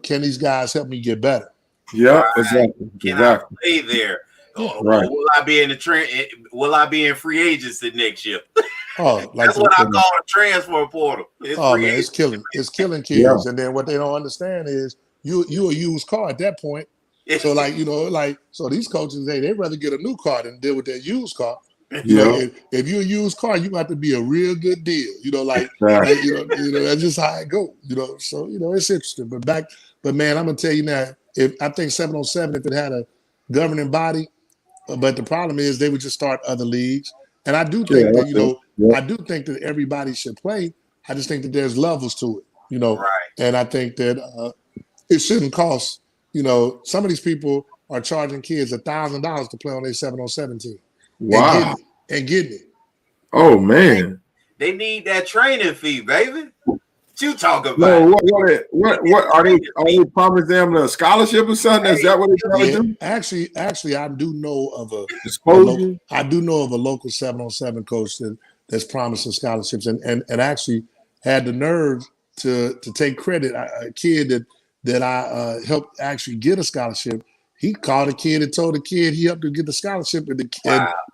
can these guys help me get better? Yeah. Right. Exactly. Can I Exactly. play there? Yeah. Right. Or will I be in the trend? Will I be in free agency next year? Oh, like That's what I call a transfer portal. It's oh free man, agency. it's killing Yeah. kids. And then what they don't understand is you a used car at that point. So so these coaches they'd rather get a new car than deal with their used car. Yeah. If you're a used car, you have to be a real good deal. Right. That's just how it goes. So it's interesting. But man, I'm gonna tell you now, if I think 7-on-7, if it had a governing body, but the problem is they would just start other leagues. And I do Yeah. think that, That's it. Yeah. I do think that everybody should play. I just think that there's levels to it, Right. and I think that it shouldn't cost, some of these people are charging kids $1,000 to play on their 7-on-7 team Wow. and getting it. Oh man. They need that training fee, baby. What you talking about? No, what are they promising them a scholarship or something? Is that what they're trying to do? Actually, I do know of a Exposure? local 7-on-7 coach that's promising scholarships and actually had the nerve to take credit. A kid that I helped actually get a scholarship. He called a kid and told the kid he helped him get the scholarship, and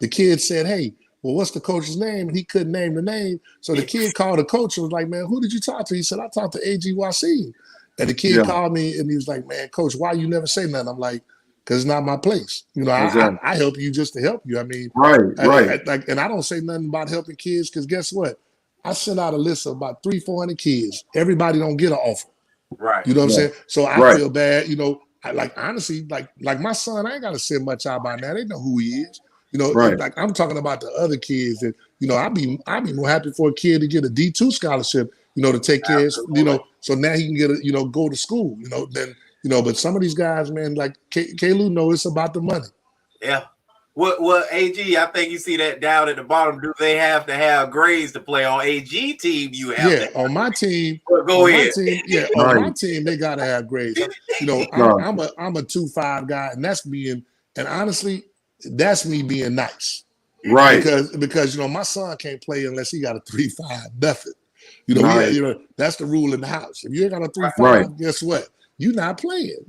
the kid said, "Hey, well, what's the coach's name?" And he couldn't name the name. So the kid called the coach and was like, "Man, who did you talk to?" He said, "I talked to A.G. Wasim." And the kid called me and he was like, "Man, coach, why you never say nothing?" I'm like, "Because it's not my place. Exactly. I help you just to help you. I mean, Right. and I don't say nothing about helping kids because guess what? I sent out a list of about 300-400 kids. Everybody don't get an offer. Right. You know what I'm saying? So I Right. feel bad. Honestly, like my son, I ain't got to send much out by now. They know who he is. Right. Like I'm talking about the other kids that, I'd be more happy for a kid to get a D2 scholarship, to take care of, so now he can get go to school, but some of these guys, man, like K-Lou know it's about the money. Yeah. What AG, I think you see that down at the bottom. Do they have to have grades to play on AG team? You have to. On my team. Go ahead. On my team, they gotta have grades. I'm a 2.5 guy, and honestly, that's me being nice. Right. Because my son can't play unless he got a 3.5. Nothing. That's the rule in the house. If you ain't got a 3.5, guess what? You're not playing.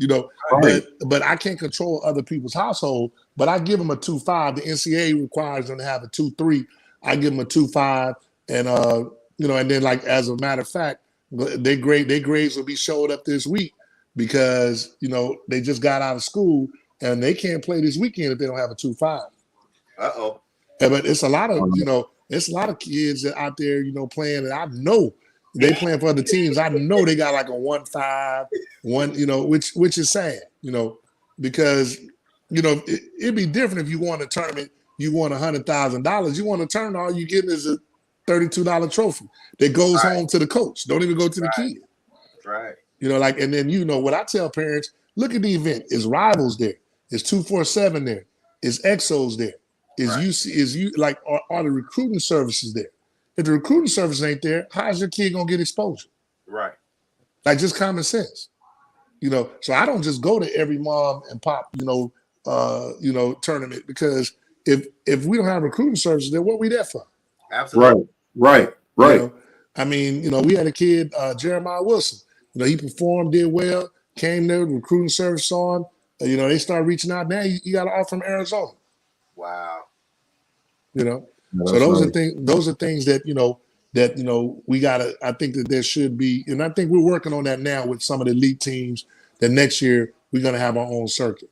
But I can't control other people's household. But I give them a 2.5. The NCAA requires them to have a 2.3. I give them a 2.5, and and then like as a matter of fact, their grades will be showed up this week because they just got out of school and they can't play this weekend if they don't have a 2.5. Uh-oh. But it's a lot of it's a lot of kids that out there playing, and I know they playing for other teams. I know they got like a 1.5, which is sad, because it'd be different if you won a tournament, you won $100,000. You won a tournament, all you getting is a $32 trophy that goes home to the coach. Don't even go to the kid. Right. And then what I tell parents, look at the event. Is Rivals there? Is 247 there? Is Exos there? Are the recruiting services there? If the recruiting service ain't there, how's your kid gonna get exposure? Right. Like just common sense. So I don't just go to every mom and pop, tournament, because if we don't have recruiting services there, what are we there for? Absolutely. Right. I mean, we had a kid, Jeremiah Wilson. He performed, did well, came there, recruiting service on. They started reaching out. Now he got an offer from Arizona. Wow. So those are things. Those are things that we gotta. I think that there should be, and I think we're working on that now with some of the elite teams. That next year we're gonna have our own circuit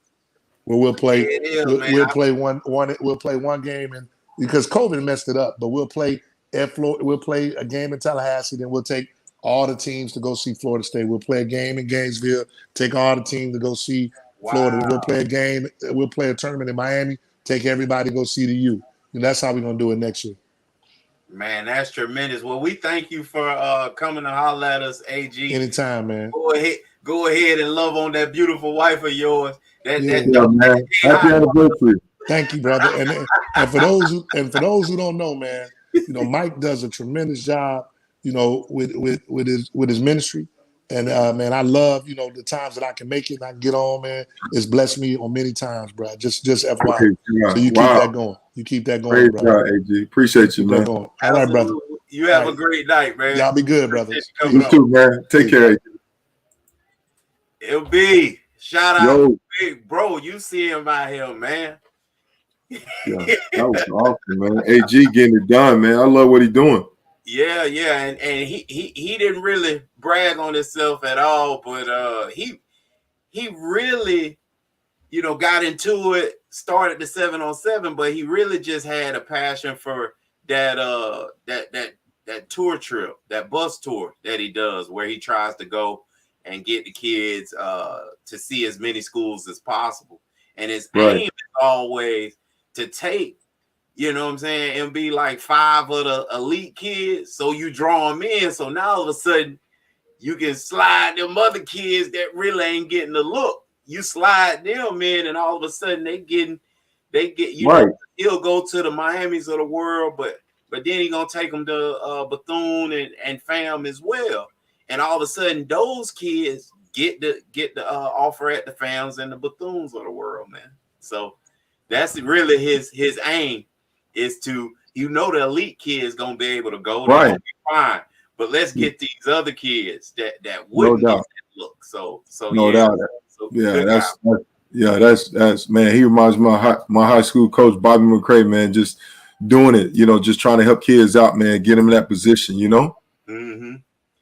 where we'll play. We'll play one game, and because COVID messed it up, but we'll play at Florida. We'll play a game in Tallahassee, then we'll take all the teams to go see Florida State. We'll play a game in Gainesville, take all the teams to go see Florida. We'll play a game. We'll play a tournament in Miami, take everybody to go see the U. And that's how we're gonna do it next year. Man, that's tremendous. Well, we thank you for coming to holler at us, AG. Anytime, man. Go ahead and love on that beautiful wife of yours. Man. Happy anniversary. Thank you, brother. And for those who don't know, man, Mike does a tremendous job, with his ministry. And man, I love, you know, the times that I can make it and I can get on, man. It's blessed me on many times, bro. Just FYI. Praise So God. you keep Wow. that going. You keep that going, Praise bro. God, AG. Appreciate you, Keep that man. going. All right, brother. Absolutely. You have All a right. great night, man. Y'all be good, Appreciate brothers. you coming You on. too, man. Take Peace, care. LB, shout out, Yo. big bro. You see him out here, man. Yeah, that was awesome, man. AG getting it done, man. I love what he's doing. Yeah, and he didn't really brag on himself at all, but he really, you know, got into it, started the 7-on-7, but he really just had a passion for that that tour trip, that bus tour that he does, where he tries to go and get the kids to see as many schools as possible. And his aim is always to take, you know what I'm saying, and be like 5 of the elite kids. So you draw them in. So now all of a sudden you can slide them other kids that really ain't getting the look. You slide them in, and all of a sudden they get, you know, he'll go to the Miamis of the world, but then he gonna take them to Bethune and Fam as well. And all of a sudden those kids get the offer at the Fams and the Bethunes of the world, man. So that's really his aim, is to, you know, the elite kids gonna be able to go, they're gonna be fine. But let's get these other kids that wouldn't get that look. So No yeah. doubt. So Yeah, that's man. He reminds me of my high school coach, Bobby McCray, man. Just doing it, you know, just trying to help kids out, man. Get them in that position, you know. Mm-hmm.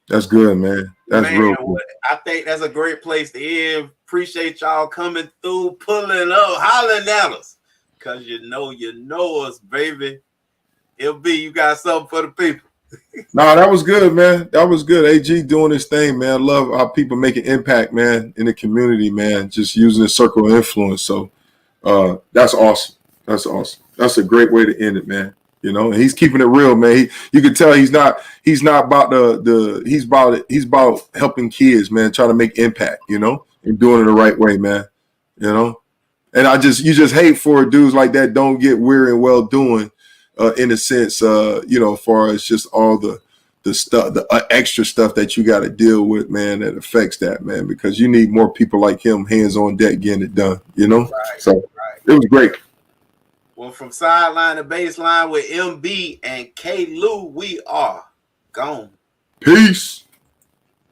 That's good, man. That's real good. I think that's a great place to end. Appreciate y'all coming through, pulling up, hollering at us, cause you know us, baby. LB, you got something for the people. No, that was good, man. That was good. AG doing his thing, man. I love how people make an impact, man, in the community, man. Just using the circle of influence. So that's awesome. That's awesome. That's a great way to end it, man. You know, and he's keeping it real, man. You can tell he's not about he's about helping kids, man, trying to make impact, you know, and doing it the right way, man. You know. And you just hate for dudes like that don't get weary and well doing. In a sense, you know, as far as just all the stuff, the extra stuff that you got to deal with, man, that affects that, man, because you need more people like him, hands on deck, getting it done, you know? So it was great. Well, from sideline to baseline with MB and K. Lou, we are gone. Peace.